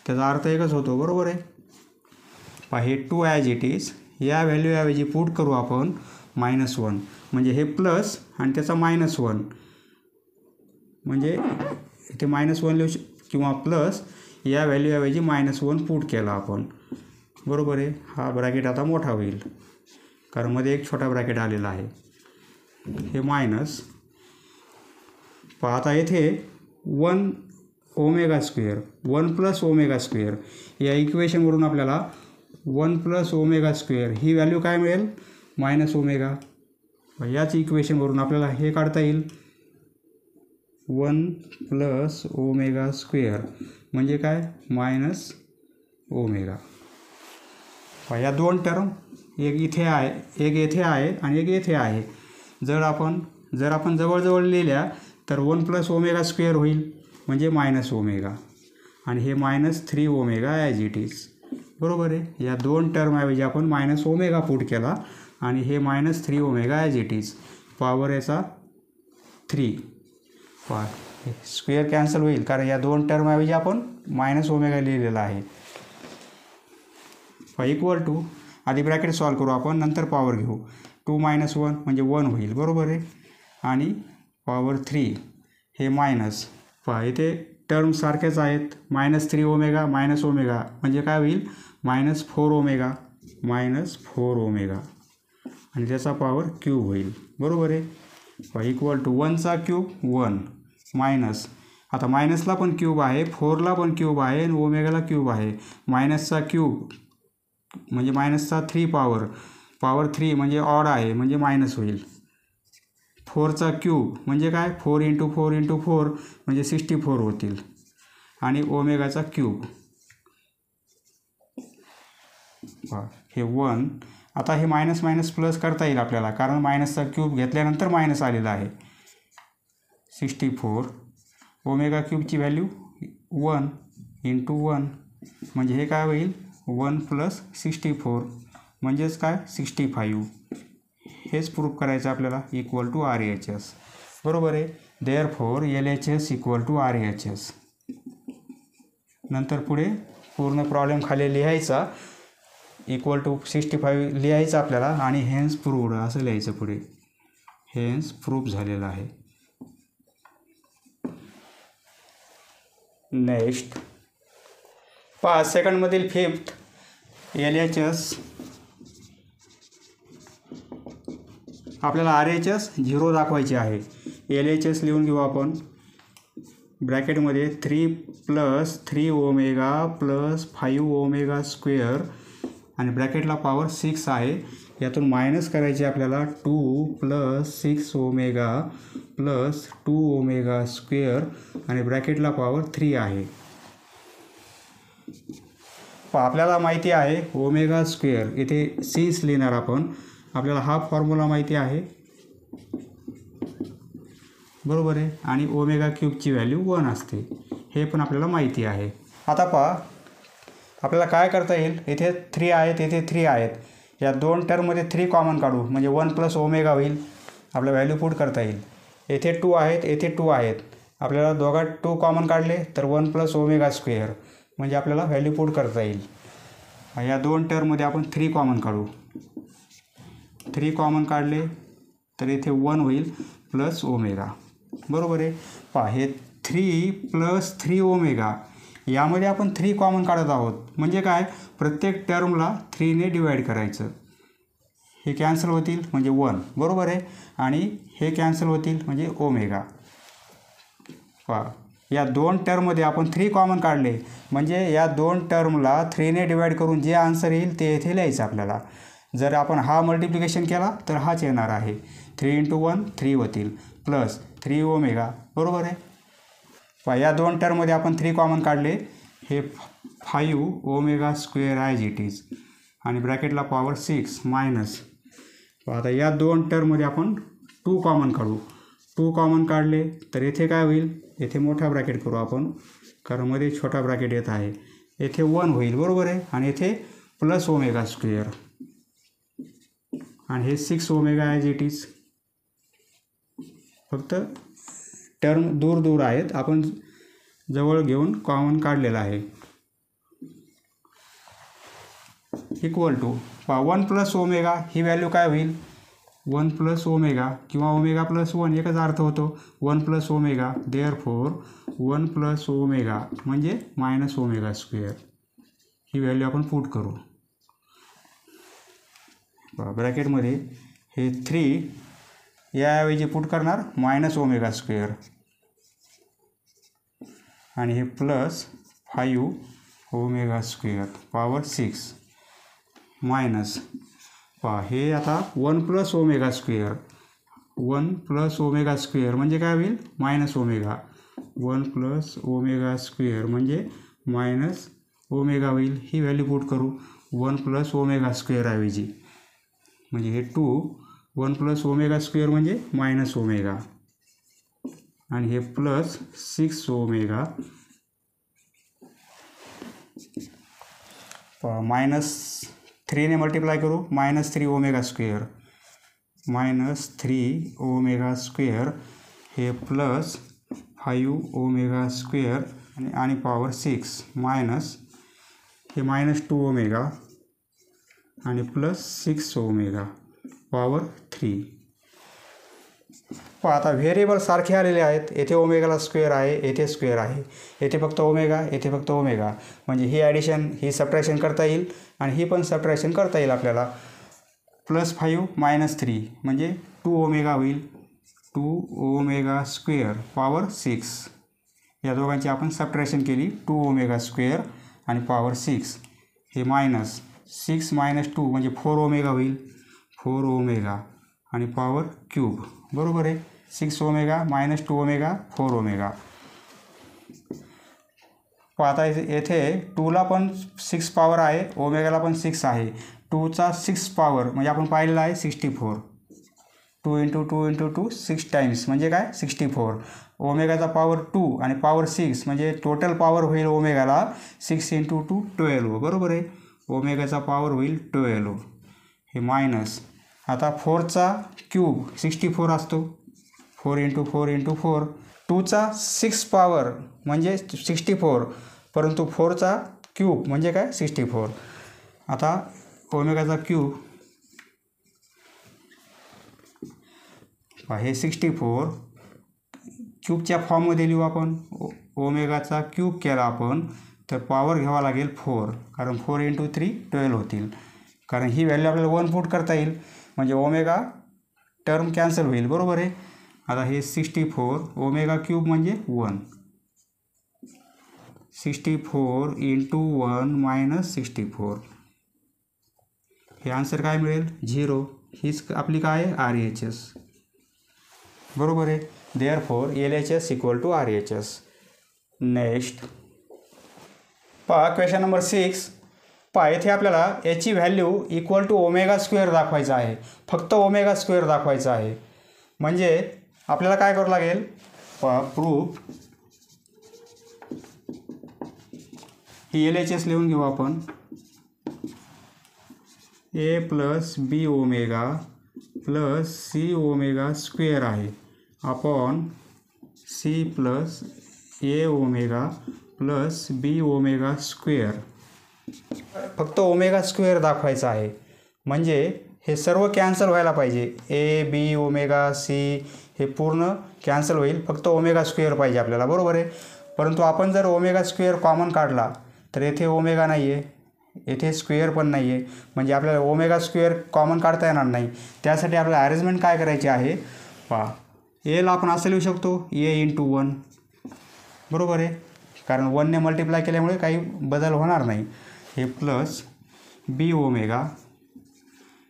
A: त्याचा अर्थ एकच होतो बरोबर आहे. पहा हे 2 ॲज इट इज या व्हॅल्यूऐवजी पुट करू आपण -1 म्हणजे हे प्लस आणि त्याचा -1 म्हणजे इथे -1 लिहू किंवा प्लस या व्हॅल्यूऐवजी -1 पुट केला आपण बरोबर आहे. हा ब्रॅकेट आता मोठा होईल कारण मध्ये एक छोटा ब्रॅकेट आलेला आहे. हे मायनस पहा आता येथे 1 ओमेगा स्क्वेअर 1 + ओमेगा स्क्वेअर या इक्वेशनवरून आपल्याला 1 + ओमेगा स्क्वेअर ही व्हॅल्यू काय मिळेल -ओमेगा. याच इक्वेशनवरून आपल्याला हे काढता येईल 1 + ओमेगा स्क्वेअर म्हणजे काय -ओमेगा. या दोन टर्म एक इथे आहे, एक येथे आहे आणि एक येथे आहे. जर आपण जवळजवळ लिहिल्या तर 1 + ओमेगा स्क्वेअर होईल म्हणजे -ओमेगा आणि हे -3 ओमेगा ॲज इट इज बरोबर आहे. या दोन टर्मऐवजी आपण -ओमेगा पुट केला आणि हे -3 omega as it is. Power याचा 3 पहा स्क्वेअर कॅन्सल होईल कारण या दोन टर्मऐवजी आपण -ओमेगा लिहिलेला आहे. = आधी ब्रॅकेट सॉल्व करू आपण नंतर पॉवर घेऊ. 2 - 1 म्हणजे 1 होईल बरोबर आहे आणि पॉवर 3 हे मायनस. पहा इथे टर्म सारखेच आहेत -3 ओमेगा -ओमेगा म्हणजे काय होईल -4 ओमेगा आणि त्याचा पॉवर क्यूब होईल बरोबर आहे. = 1चा क्यूब 1 मायनस आता मायनसला पण क्यूब आहे 4ला पण क्यूब आहे आणि ओमेगाला क्यूब आहे. मायनसचा क्यूब म्हणजे -चा 3 पॉवर 3 म्हणजे ऑड आहे म्हणजे मायनस होईल. 4चा क्यूब म्हणजे काय 4 × 4 × 4 म्हणजे 64 होतील आणि ओमेगाचा क्यूब हे 1. आता हे मायनस प्लस करता येईल आपल्याला कारण मायनसचा क्यूब घेतल्यानंतर मायनस आलेला आहे 64. ओमेगा क्यूबची व्हॅल्यू 1 × 1 म्हणजे हे काय होईल 1 + 64 म्हणजेच काय 65. हेच प्रूफ करायचं आपल्याला = RHS बरोबर आहे. Therefore LHS = RHS. नंतर पुढे पूर्ण प्रॉब्लेम खाली लिहायचा =65 लिहायचं आपल्याला आणि हेन्स प्रूव्ड असं लिहायचं पुढे. हेन्स प्रूफ झालेलं आहे. नेक्स्ट पहा सेकंडमधील फिफ्थ LHS आपल्याला RHS 0 दाखवायचे आहे. LHS लिहून घेऊ आपण ब्रॅकेटमध्ये 3 + 3 ओमेगा + 5 ओमेगा स्क्वेअर आणि ब्रॅकेटला पॉवर 6 आहे. यातून मायनस करायचे आपल्याला 2 + 6 ओमेगा + 2 ओमेगा स्क्वेअर आणि ब्रॅकेटला पॉवर 3 आहे. आपल्याला माहिती आहे ओमेगा स्क्वेअर इथे सिन्स लिहिणार आपण. आपल्याला हा फॉर्म्युला माहिती आहे बरोबर आहे, आणि ओमेगा क्यूबची व्हॅल्यू 1 असते, हे पण आपल्याला माहिती आहे. आता पहा आपल्याला काय करता येईल, इथे 3 आहेत, इथे 3 आहेत, या दोन टर्ममध्ये 3 कॉमन काढू म्हणजे 1 प्लस ओमेगा होईल, आपला व्हॅल्यू पुट करता येईल. येथे 2 आहेत, येथे 2 आहेत, आपल्याला दोघात 2 कॉमन काढले तर 1 प्लस ओमेगा स्क्वेअर म्हणजे आपल्याला व्हॅल्यू पुट करता येईल. या दोन टर्ममध्ये आपण 3 कॉमन काढू, 3 कॉमन काढले तर इथे 1 होईल प्लस ओमेगा, बरोबर आहे. पहा हे 3 प्लस 3 ओमेगा, यामध्ये आपण 3 कॉमन काढत आहोत म्हणजे काय, प्रत्येक टर्मला 3ने डिवाईड करायचं, हे कॅन्सल होतील म्हणजे 1, बरोबर आहे, आणि हे कॅन्सल होतील म्हणजे ओमेगा. पहा या दोन टर्ममध्ये आपण 3 कॉमन काढले म्हणजे या दोन टर्मला 3ने डिवाईड करून जे आन्सर येईल ते येथे लिहायचं आपल्याला. जर आपण हा मल्टिप्लिकेशन केला तर हाच येणार आहे, 3 × 1 3 होतील प्लस 3 ओमेगा, बरोबर आहे. पहा या दोन टर्ममध्ये आपण 3 कॉमन काढले, हे 5 omega square as it is आणि ब्रॅकेटला पॉवर 6 मायनस. आता या दोन टर्ममध्ये आपण 2 कॉमन काढू, 2 कॉमन काढले तर येथे काय होईल, येथे मोठा ब्रॅकेट करू आपण कारण मध्ये छोटा ब्रॅकेट येत आहे, येथे 1 होईल, बरोबर आहे, आणि येथे प्लस ओमेगा स्क्वेअर आणि हे 6 ओमेगा ॲज इट इज. फक्त टर्म दूर दूर आहेत, आपण जवळ घेऊन कॉमन काढलेला आहे. इक्वल टू 1 प्लस ओमेगा, ही व्हॅल्यू काय होईल, 1 प्लस ओमेगा किंवा ओमेगा प्लस 1 एकच अर्थ होतो, 1 plus omega, therefore 1 plus omega म्हणजे मायनस ओमेगा स्क्वेअर, ही व्हॅल्यू आपण पुट करू. ब्रॅकेटमध्ये हे 3 याऐवजी पुट करणार मायनस ओमेगा स्क्वेअर आणि हे plus 5 omega square power 6 minus. पहा हे आता 1 plus omega square, 1 plus omega square म्हणजे काय होईल, minus omega, 1 plus omega square म्हणजे मायनस ओमेगा होईल, ही व्हॅल्यू पुट करू 1 प्लस ओमेगा स्क्वेअर ऐवजी, म्हणजे हे 2 1 प्लस ओमेगा स्क्वेअर म्हणजे मायनस ओमेगा आणि हे प्लस 6 ओमेगा मायनस 3ने मल्टिप्लाय करू minus 3 omega square, minus 3 omega square हे प्लस 5 ओमेगा स्क्वेअर आणि पॉवर 6 मायनस हे मायनस 2 ओमेगा आणि प्लस 6 ओमेगा पॉवर 3. पहा आता व्हेरिएबल सारखे आलेले आहेत, येथे ओमेगाला स्क्वेअर आहे, येथे स्क्वेअर आहे, येथे फक्त ओमेगा, येथे फक्त ओमेगा, म्हणजे ही ॲडिशन ही सबट्रॅक्शन करता येईल आणि ही पण सबट्रॅक्शन करता येईल आपल्याला. प्लस 5 मायनस 3 म्हणजे 2 ओमेगा होईल, 2 ओमेगा स्क्वेअर पॉवर 6, या दोघांची आपण सबट्रॅक्शन केली, 2 ओमेगा स्क्वेअर आणि पॉवर 6, हे मायनस 6 मायनस 2 म्हणजे 4 ओमेगा होईल, 4 ओमेगा आणि पॉवर क्यूब, बरोबर आहे. 6 ओमेगा मायनस 2 ओमेगा 4 ओमेगा. आता येथे 2ला पण 6 पॉवर आहे, ओमेगाला पण 6 आहे, 2चा 6 पॉवर म्हणजे आपण पाहिलेला आहे 64, 2 × 2 × 2 6 टाइम्स म्हणजे काय 64. ओमेगाचा पॉवर 2 आणि पॉवर 6 म्हणजे टोटल पॉवर होईल ओमेगाला 6 × 2 12, बरोबर आहे. ओमेगाचा पॉवर होईल 12, हे मायनस. आता 4चा क्यूब 64 असतो, 4 × 4 × 4, 2चा 6 पॉवर म्हणजे 64 परंतु 4चा क्यूब म्हणजे काय 64. आता ओमेगाचा क्यूब हे 64 क्यूबच्या फॉर्ममध्ये लिहू आपण, ओमेगाचा क्यूब केला आपण तर पॉवर घ्यावा लागेल 4, कारण 4 × 3 12 होतील, कारण ही व्हॅल्यू आपल्याला 1 पुट करता येईल म्हणजे ओमेगा टर्म कॅन्सल होईल, बरोबर आहे. आता हे 64 ओमेगा क्यूब म्हणजे 1, 64 × 1 मायनस 64, हे आन्सर काय मिळेल 0. हीच आपली काय आहे RHS, बरोबर आहे. Therefore LHS = RHS. नेक्स्ट पहा क्वेश्चन नंबर 6. पहा येथे आपल्याला याची value equal to omega square दाखवायचं आहे, फक्त ओमेगा स्क्वेअर दाखवायचं आहे. म्हणजे आपल्याला काय करावं लागेल, प्रूफ ही LHS लिहून घेऊ आपण, A plus B omega plus C omega square आहे upon C plus A omega plus B omega square. फक्त ओमेगा स्क्वेअर दाखवायचा आहे, म्हणजे हे सर्व कॅन्सल व्हायला पाहिजे. ए बी ओमेगा सी हे पूर्ण कॅन्सल होईल, फक्त ओमेगा स्क्वेअर पाहिजे आपल्याला, बरोबर आहे. परंतु आपण जर ओमेगा स्क्वेअर कॉमन काढला तर येथे ओमेगा नाही आहे, येथे स्क्वेअर पण नाही आहे, म्हणजे आपल्याला ओमेगा स्क्वेअर कॉमन काढता येणार नाही. त्यासाठी आपल्याला अरेंजमेंट काय करायची आहे, पहा एला आपण असं लिहू शकतो, ए इंटू 1, बरोबर आहे, कारण 1ने मल्टिप्लाय केल्यामुळे काही बदल होणार नाही. हे प्लस बी ओमेगा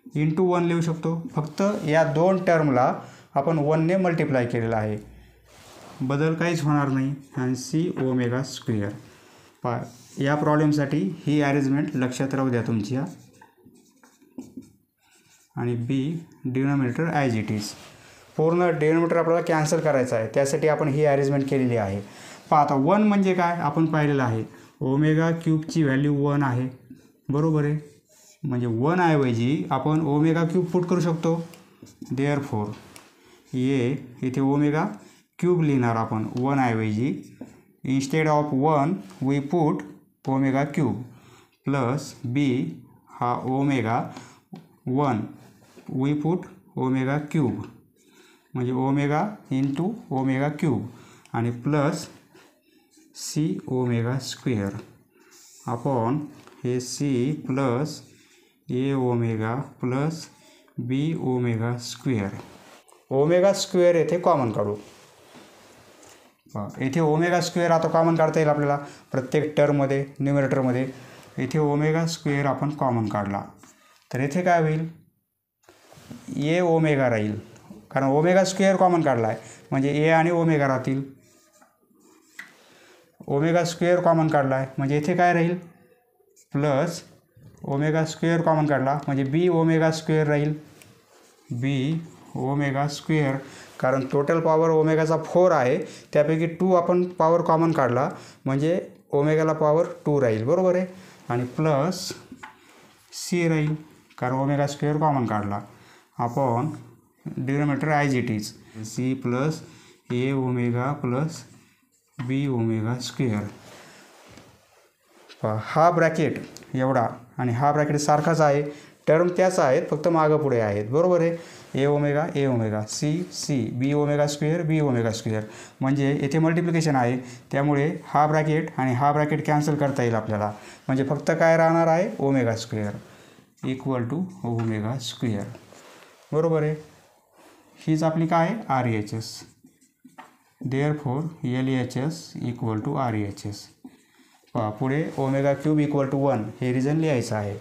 A: इंटू 1 लिहू शकतो, फक्त या दोन टर्मला आपण 1ने मल्टिप्लाय केलेला आहे, बदल काहीच होणार नाही. आणि सी ओमेगा स्क्वेअर. पहा या प्रॉब्लेमसाठी ही अरेंजमेंट लक्षात राहू द्या तुमच्या. आणि बी डिनॉमिनेटर ॲज इट इज. पूर्ण डिनॉमिनेटर आपल्याला कॅन्सल करायचं आहे, त्यासाठी आपण ही अरेंजमेंट केलेली आहे. पहा आता 1 म्हणजे काय आपण पाहिलेलं आहे, ओमेगा क्यूबची व्हॅल्यू 1 आहे, बरोबर आहे. म्हणजे 1 ऐवजी आपण ओमेगा क्यूब पुट करू शकतो. देअरफॉर इथे ओमेगा क्यूब लिहिणार आपण 1 ऐवजी. Instead of 1 we put omega cube plus B हा omega 1 we put omega cube, म्हणजे ओमेगा इंटू ओमेगा क्यूब आणि plus C omega square upon हे C plus A omega plus B omega square. Omega square येथे common काढू. येथे omega square आता common काढता येईल आपल्याला प्रत्येक टर्ममध्ये, न्यूमरेटरमध्ये. येथे ओमेगा स्क्वेअर आपण कॉमन काढला तर येथे काय होईल, ए ओमेगा राहील, कारण ओमेगा स्क्वेअर कॉमन काढला आहे, म्हणजे ए आणि ओमेगा राहतील. ओमेगा स्क्वेअर कॉमन काढला आहे म्हणजे येथे काय राहील, प्लस ओमेगा स्क्वेअर कॉमन काढला म्हणजे बी ओमेगा स्क्वेअर राहील. बी ओमेगा स्क्वेअर, कारण टोटल पॉवर ओमेगाचा 4 आहे, त्यापैकी 2 आपण पॉवर कॉमन काढला म्हणजे ओमेगाला पॉवर 2 राहील, बरोबर आहे. आणि प्लस सी राहील, कारण ओमेगा स्क्वेअर कॉमन काढला, upon denominator as it is, C plus A omega plus B omega square. हा ब्रॅकेट एवढा आणि हा ब्रॅकेट सारखाच आहे, टर्म त्याच आहेत, फक्त मागं पुढे आहेत, बरोबर आहे. A omega C B omega square, म्हणजे येथे मल्टिप्लिकेशन आहे, त्यामुळे हा ब्रॅकेट आणि हा ब्रॅकेट कॅन्सल करता येईल आपल्याला, म्हणजे फक्त काय राहणार आहे, omega square equal to omega square, बरोबर आहे. हीच आपली काय RHS. Therefore LHS equal to RHS. पुढे ओमेगा क्यूब इक्वल टू 1 हे रिझन लिहायचं आहे.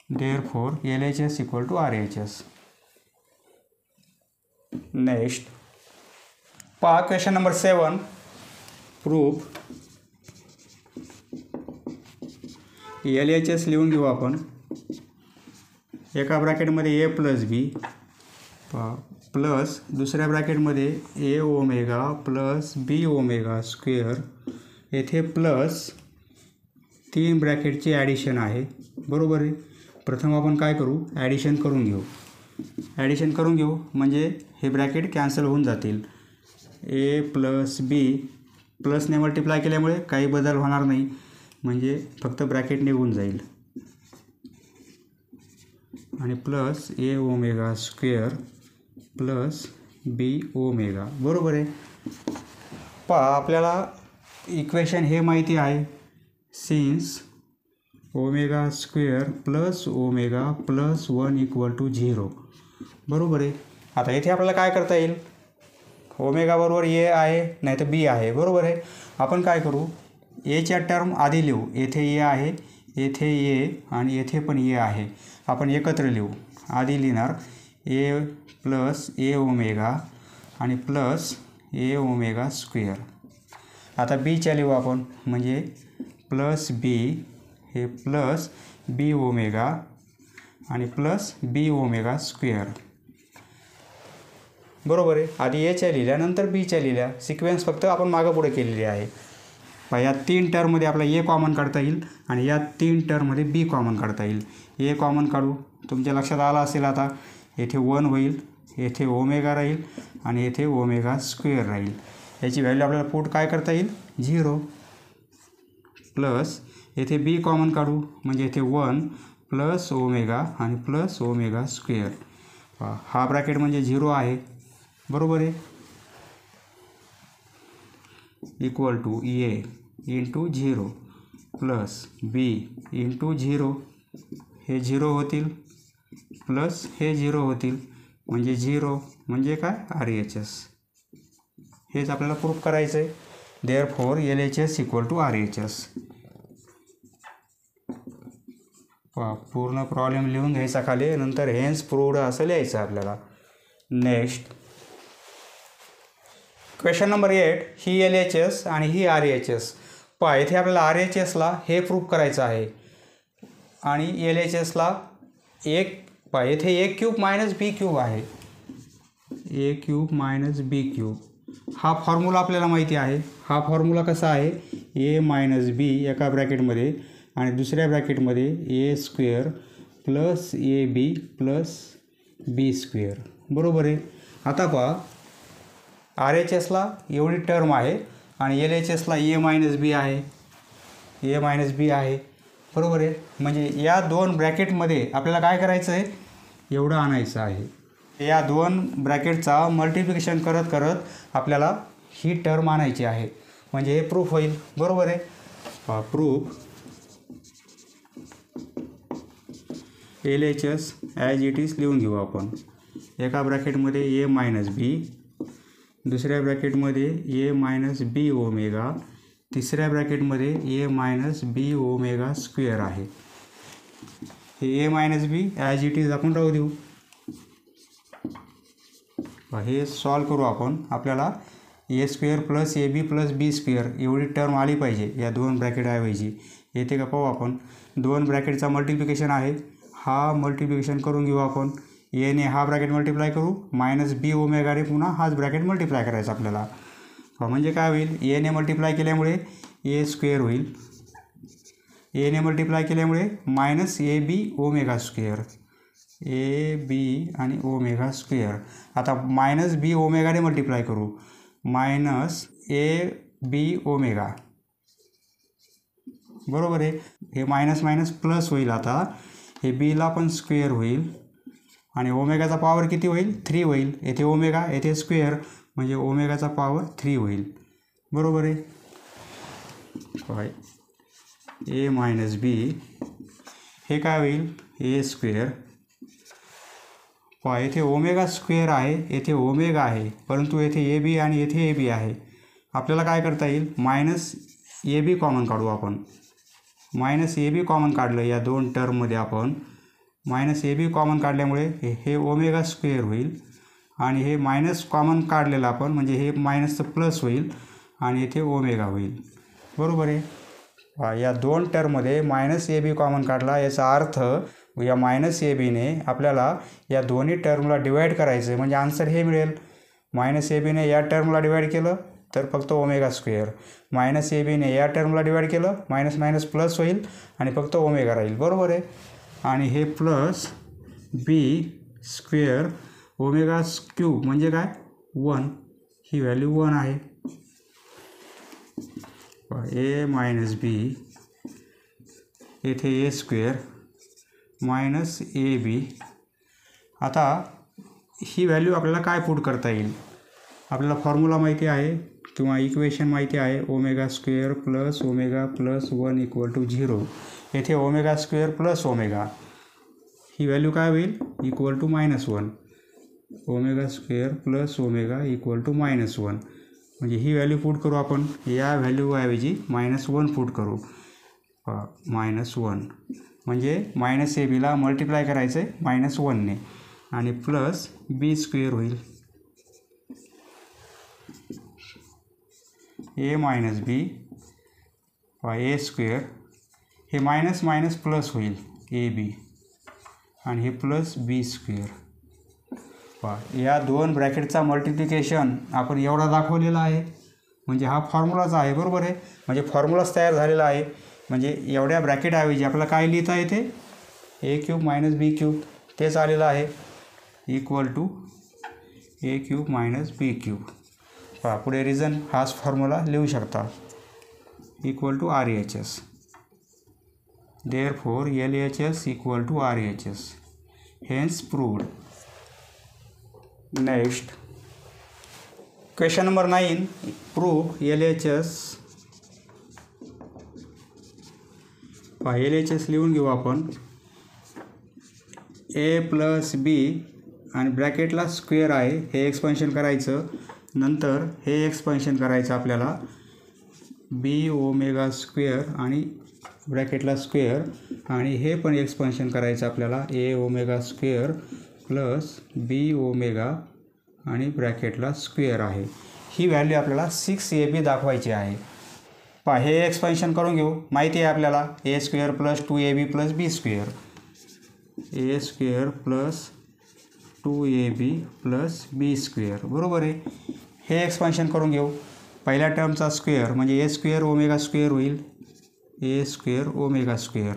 A: Therefore LHS equal to RHS. Next पहा क्वेश्चन नंबर 7. प्रूफ LHS लिहून घेऊ आपण. एका ब्रॅकेटमध्ये ए प्लस बी प्लस दुसऱ्या ब्रॅकेटमध्ये ए omega plus B omega square, येथे प्लस 3 ब्रॅकेटची ॲडिशन आहे, बरोबर आहे. प्रथम आपण काय करू, ॲडिशन करून घेऊ म्हणजे हे ब्रॅकेट कॅन्सल होऊन जातील. ए प्लस बी प्लसने मल्टिप्लाय केल्यामुळे काही बदल होणार नाही, म्हणजे फक्त ब्रॅकेट निघून जाईल. आणि plus A omega square plus B omega, बरोबर आहे. पहा आपल्याला इक्वेशन हे माहिती आहे, since omega square plus omega plus 1 equal to 0, बरोबर आहे. आता येथे आपल्याला काय करता येईल, ओमेगा बरोबर ए आहे नाही तर बी आहे, बरोबर आहे. आपण काय करू, एच्या टर्म आधी लिहू, येथे ए आहे, येथे ए आणि येथे पण ए आहे, आपण एकत्र लिहू. आधी लिहिणार ए प्लस ए ओमेगा आणि प्लस ए ओमेगा स्क्वेअर. आता बीच्या लिहू आपण, म्हणजे प्लस बी हे प्लस बी ओमेगा आणि प्लस बी ओमेगा स्क्वेअर. बरोबर आहे. आधी एच्या लिहिल्या नंतर बीच्या लिहिल्या, सिक्वेन्स फक्त आपण मागं पुढे केलेली आहे. या 3 टर्ममध्ये आपला ए कॉमन काढता येईल आणि या 3 टर्ममध्ये बी कॉमन काढता येईल. ए कॉमन काढू, तुमच्या लक्षात आलं असेल आता, येथे 1 होईल, येथे ओमेगा राहील आणि येथे ओमेगा स्क्वेअर राहील. याची व्हॅल्यू आपल्याला पुट काय करता येईल 0 प्लस येथे बी कॉमन काढू म्हणजे येथे 1 प्लस ओमेगा आणि प्लस ओमेगा स्क्वेअर. हा ब्रॅकेट म्हणजे 0 आहे, बरोबर आहे, equal to A into 0 plus B into 0. हे 0 होतील प्लस हे 0 होतील म्हणजे 0 म्हणजे काय RHS. हेच आपल्याला प्रूफ करायचं आहे. Therefore LHS equal to RHS. पूर्ण प्रॉब्लेम लिहून घ्यायचा खाली, नंतर हेन्स प्रूव्ड असं लिहायचं आपल्याला. Next question number 8. ही LHS आणि ही RHS. इथे आपल्याला RHSला हे प्रूफ करायचं आहे आणि LHSला येथे ए क्यूब मायनस बी क्यूब आहे. ए क्यूब मायनस बी क्यूब हा फॉर्म्युला आपल्याला माहिती आहे. हा फॉर्म्युला कसा आहे, ए मायनस बी एका ब्रॅकेटमध्ये आणि दुसऱ्या ब्रॅकेटमध्ये A square plus A B plus B square, बरोबर आहे. आता पहा RHSला एवढी टर्म आहे आणि LHSला ए मायनस बी आहे, ए मायनस बी आहे, बरोबर आहे. म्हणजे या 2 ब्रॅकेटमध्ये आपल्याला काय करायचं आहे, एवढं आणायचं आहे. या 2 ब्रॅकेटचा मल्टिप्लिकेशन करत करत आपल्याला ही टर्म आणायची आहे म्हणजे हे प्रूफ होईल, बरोबर आहे. Proof LHS as it is लिहून घेऊ आपण. एका ब्रॅकेटमध्ये ए मायनस बी, दुसऱ्या ब्रॅकेटमध्ये ए मायनस बी ओमेगा, तिसऱ्या ब्रॅकेटमध्ये A minus B omega square आहे. हे A minus B as it is आपण राहू देऊ. हे सॉल्व करू आपण. आपल्याला A square plus A B plus B square एवढी टर्म आली पाहिजे या 2 ब्रॅकेटऐवजी. येते का पाहू आपण. 2 ब्रॅकेटचा मल्टिप्लिकेशन आहे, हा मल्टिप्लिकेशन करून घेऊ आपण. एने हा ब्रॅकेट मल्टिप्लाय करू, मायनस बी ओमेगाने पुन्हा हाच ब्रॅकेट मल्टिप्लाय करायचा आपल्याला. म्हणजे काय होईल, एने मल्टिप्लाय केल्यामुळे ए स्क्वेअर होईल, एने मल्टिप्लाय केल्यामुळे minus A B omega square, A B आणि ओमेगा स्क्वेअर. आता मायनस बी ओमेगाने मल्टिप्लाय करू, मायनस ए बी ओमेगा, बरोबर आहे. हे मायनस मायनस प्लस होईल. आता हे बीला पण स्क्वेअर होईल आणि ओमेगाचा पॉवर किती होईल 3 होईल. येथे ओमेगा येथे स्क्वेअर म्हणजे ओमेगाचा पॉवर 3 होईल, बरोबर आहे. ए मायनस बी हे काय होईल ए स्क्वेअर. येथे ओमेगा स्क्वेअर आहे, येथे ओमेगा आहे, परंतु येथे ए बी आणि येथे ए बी आहे. आपल्याला काय करता येईल, मायनस ए बी कॉमन काढू आपण. मायनस ए बी कॉमन काढलं या 2 टर्ममध्ये आपण. मायनस ए बी कॉमन काढल्यामुळे हे ओमेगा स्क्वेअर होईल आणि हे मायनस कॉमन काढलेलं आपण म्हणजे हे मायनसचं प्लस होईल आणि इथे ओमेगा होईल, बरोबर आहे. या 2 टर्ममध्ये मायनस ए बी कॉमन काढला, याचा अर्थ या मायनस ए बीने आपल्याला या दोन्ही टर्मला डिवाईड करायचं आहे म्हणजे आन्सर हे मिळेल. मायनस ए बीने या टर्मला डिवाईड केलं तर फक्त ओमेगा स्क्वेअर, मायनस ए बीने या टर्मला डिवाईड केलं मायनस मायनस प्लस होईल आणि फक्त ओमेगा राहील, बरोबर आहे. आणि हे plus B square omega cube म्हणजे काय 1, ही व्हॅल्यू 1 आहे. ए मायनस बी येथे ए स्क्वेअर मायनस ए बी. आता ही व्हॅल्यू आपल्याला काय पुट करता येईल, आपल्याला फॉर्म्युला माहिती आहे किंवा इक्वेशन माहिती आहे, omega square plus omega plus 1 equal to 0. येथे ओमेगा स्क्वेअर प्लस ओमेगा ही व्हॅल्यू काय होईल equal to -1. Omega square plus omega equal to -1 म्हणजे ही व्हॅल्यू पुट करू आपण. या व्हॅल्यूऐवजी -1 पुट करू. -1 म्हणजे मायनस ए बीला मल्टिप्लाय करायचं आहे -1ने आणि प्लस बी स्क्वेअर होईल. ए मायनस बी ए स्क्वेअर हे मायनस मायनस प्लस होईल ए बी आणि हे प्लस बी स्क्वेअर. पहा या दोन ब्रॅकेटचा मल्टिप्लिकेशन आपण एवढा दाखवलेला आहे, म्हणजे हा फॉर्म्युलाच आहे, बरोबर आहे. म्हणजे फॉर्म्युलाच तयार झालेला आहे. म्हणजे एवढ्या ब्रॅकेटऐवजी आपल्याला काय लिहिता येते, A cube minus B cube तेच आलेलं आहे, equal to A cube minus B cube. पहा पुढे रिझन हाच फॉर्म्युला लिहू शकता, equal to RHS. Therefore LHS equal to RHS. Hence proved. Next, question number 9. Prove LHS. LHS लिहून घेऊ आपण. A प्लस बी आणि ब्रॅकेटला स्क्वेअर आहे, हे एक्सपान्शन करायचं. नंतर हे एक्सपान्शन करायचं आपल्याला, बी ओमेगा स्क्वेअर आणि ब्रॅकेटला स्क्वेअर, आणि हे पण एक्सपान्शन करायचं आपल्याला, ए omega square plus B omega आणि ब्रॅकेटला स्क्वेअर आहे. ही व्हॅल्यू आपल्याला 6ab दाखवायची आहे. पहा हे एक्सपान्शन करून घेऊ. माहिती आहे आपल्याला A square plus 2ab plus B square, A square plus 2ab plus B square, बरोबर आहे. हे एक्सपान्शन करून घेऊ. पहिल्या टर्मचा स्क्वेअर म्हणजे ए स्क्वेअर ओमेगा स्क्वेअर होईल, A square omega square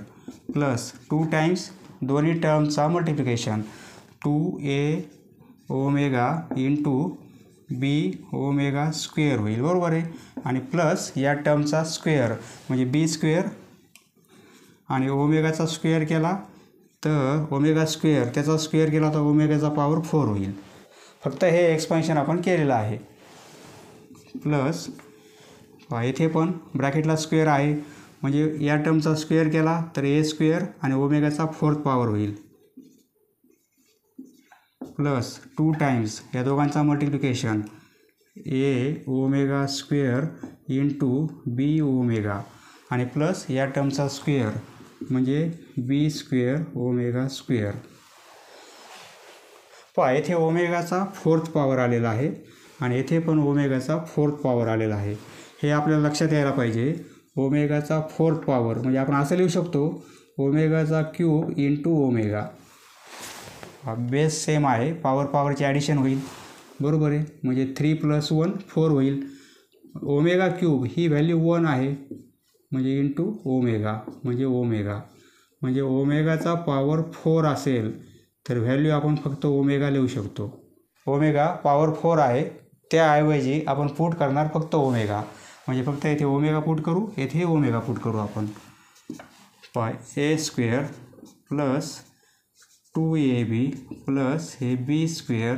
A: plus 2 times दोन्ही टर्मचा multiplication, 2a omega into B omega square होईल, बरोबर आहे. आणि प्लस या टर्मचा स्क्वेअर म्हणजे बी स्क्वेअर, आणि ओमेगाचा स्क्वेअर केला तर ओमेगा स्क्वेअर, त्याचा स्क्वेअर केला तर ओमेगाचा पॉवर 4 होईल. फक्त हे एक्सपान्शन आपण केलेलं आहे. प्लस येथे पण ब्रॅकेटला स्क्वेअर आहे, म्हणजे या टर्मचा स्क्वेअर केला तर ए स्क्वेअर आणि ओमेगाचा 4th पॉवर होईल, प्लस 2 टाइम्स या दोघांचा मल्टिप्लिकेशन, ए omega square into B omega, आणि प्लस या टर्मचा स्क्वेअर म्हणजे बी स्क्वेअर ओमेगा स्क्वेअर. पहा येथे ओमेगाचा 4th पॉवर आलेला आहे आणि येथे पण ओमेगाचा 4th पॉवर आलेला आहे. हे आपल्याला लक्षात यायला पाहिजे. ओमेगाचा 4th पॉवर म्हणजे आपण असं लिहू शकतो, ओमेगाचा cube into omega. Base same आहे, पॉवरची ॲडिशन होईल, बरोबर आहे. म्हणजे 3 + 1 4 होईल. ओमेगा क्यूब ही व्हॅल्यू 1 आहे, म्हणजे इंटू ओमेगा म्हणजे ओमेगा, म्हणजे ओमेगाचा पॉवर 4 असेल तर व्हॅल्यू आपण फक्त ओमेगा लिहू शकतो. ओमेगा पॉवर 4 आहे, त्याऐवजी आपण पुट करणार फक्त ओमेगा, म्हणजे फक्त येथे ओमेगा पुट करू, येथे ओमेगा पुट करू आपण. ए स्क्वेअर प्लस 2ab प्लस हे बी square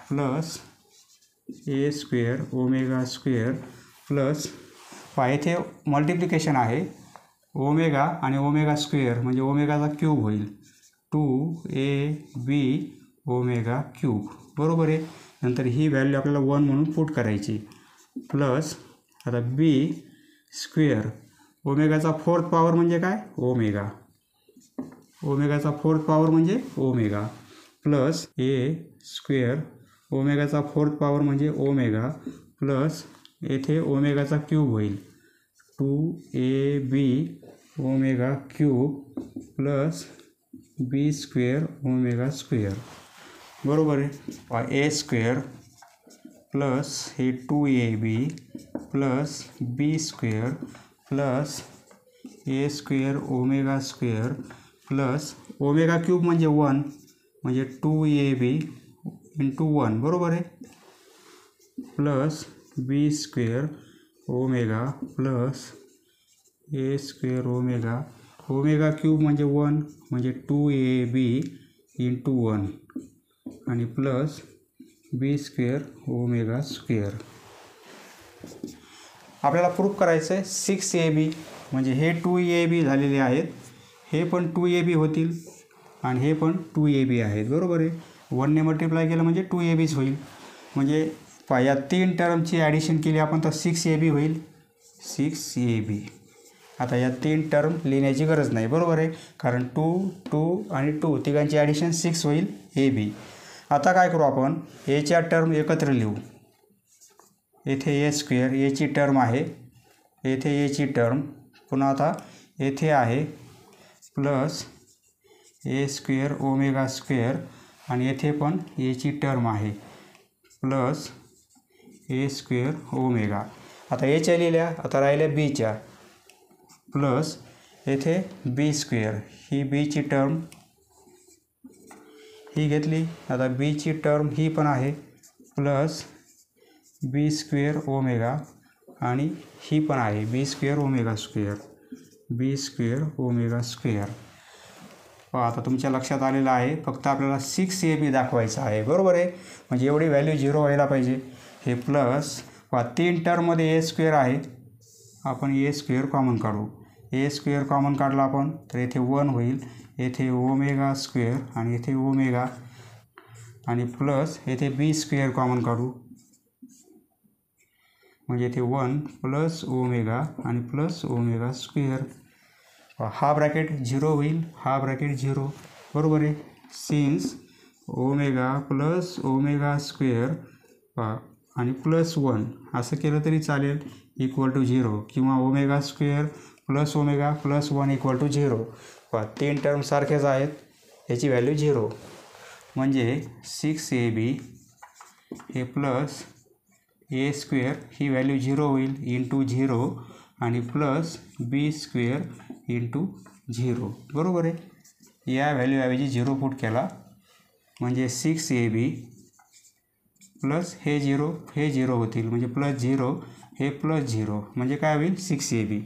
A: plus A square omega square plus येथे मल्टिप्लिकेशन आहे, ओमेगा आणि ओमेगा स्क्वेअर म्हणजे ओमेगाचा क्यूब होईल, 2ab ओमेगा क्यूब, बरोबर आहे. नंतर ही व्हॅल्यू आपल्याला 1 म्हणून पुट करायची, प्लस आता बी स्क्वेअर ओमेगाचा 4th पॉवर म्हणजे काय, ओमेगा, ओमेगाचा 4th पॉवर म्हणजे ओमेगा, प्लस ए स्क्वेअर ओमेगाचा 4th पॉवर म्हणजे ओमेगा, प्लस येथे ओमेगाचा क्यूब होईल, 2ab omega cube plus B square omega square, बरोबर आहे. ए स्क्वेअर प्लस हे 2ab plus B square plus A square omega square plus omega cube म्हणजे 1 म्हणजे 2ab इंटू 1, बरोबर आहे, plus B square omega plus A square omega, omega cube म्हणजे 1 म्हणजे 2ab into 1 आणि plus B square omega square. आपल्याला proof करायचं आहे 6ab, म्हणजे हे 2ab झालेले आहेत, हे पण 2ab होतील आणि हे पण 2ab आहेत, बरोबर आहे. 1 ने मल्टिप्लाय केलं म्हणजे 2abच होईल. म्हणजे या 3 टर्मची ॲडिशन केली आपण तर 6ab होईल, 6ab. आता या 3 टर्म लिहिण्याची गरज नाही, बरोबर आहे, कारण 2, 2 आणि 2 तिघांची ॲडिशन 6 होईल ab. आता काय करू आपण, एच्या टर्म एकत्र लिहू. येथे ए स्क्वेअर एची टर्म आहे, येथे एची टर्म, पुन्हा आता येथे आहे plus A square omega square आणि येथे पण एची टर्म आहे प्लस ए स्क्वेअर ओमेगा. आता एच्या लिहिल्या, आता राहिल्या बीच्या प्लस येथे बी स्क्वेअर, ही बीची टर्म ही घेतली. आता बीची टर्म ही पण आहे प्लस बी स्क्वेअर ओमेगा आणि ही पण आहे बी स्क्वेअर ओमेगा स्क्वेअर, बी स्क्वेअर ओमेगा स्क्वेअर. आता तुमच्या लक्षात आलेलं आहे. फक्त आपल्याला 6ab दाखवायचं आहे, बरोबर आहे. म्हणजे एवढी व्हॅल्यू 0 व्हायला पाहिजे. हे प्लस 3 टर्ममध्ये ए स्क्वेअर आहे, आपण ए स्क्वेअर कॉमन काढू. ए स्क्वेअर कॉमन काढला आपण तर येथे 1 होईल, येथे ओमेगा स्क्वेअर आणि येथे ओमेगा आणि प्लस येथे बी स्क्वेअर कॉमन काढू म्हणजे येथे 1 प्लस ओमेगा आणि प्लस ओमेगा स्क्वेअर. हा ब्रॅकेट 0 होईल, हा ब्रॅकेट 0, बरोबर आहे. Since omega plus omega square आणि प्लस 1 असं केलं तरी चालेल इक्वल टू 0, किंवा omega square plus omega plus 1 equal to 0. 3 term सारखेच आहेत, याची व्हॅल्यू 0. म्हणजे 6ab हे प्लस ए स्क्वेअर ही व्हॅल्यू 0 होईल इंटू 0 आणि प्लस बी स्क्वेअर इंटू 0, बरोबर आहे. या व्हॅल्यूऐवजी 0 पुट केला म्हणजे 6ab प्लस हे 0 होतील, म्हणजे प्लस 0 हे प्लस 0 म्हणजे काय होईल 6ab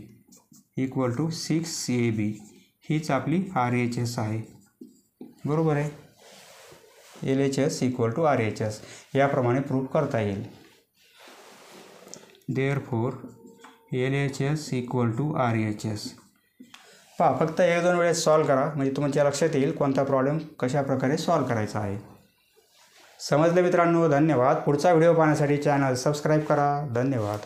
A: इक्वल टू 6ab. हीच आपली RHS आहे, बरोबर आहे. LHS इक्वल टू RHS याप्रमाणे प्रूव्ह करता येईल. Therefore LHS equal to RHS. पहा, फक्त 1-2 वेळेस सॉल्व करा म्हणजे तुमच्या लक्षात येईल कोणता प्रॉब्लेम कशा प्रकारे सॉल्व करायचा आहे. समजले मित्रांनो? धन्यवाद. पुढचा व्हिडिओ पाहण्यासाठी चॅनल सबस्क्राईब करा. धन्यवाद.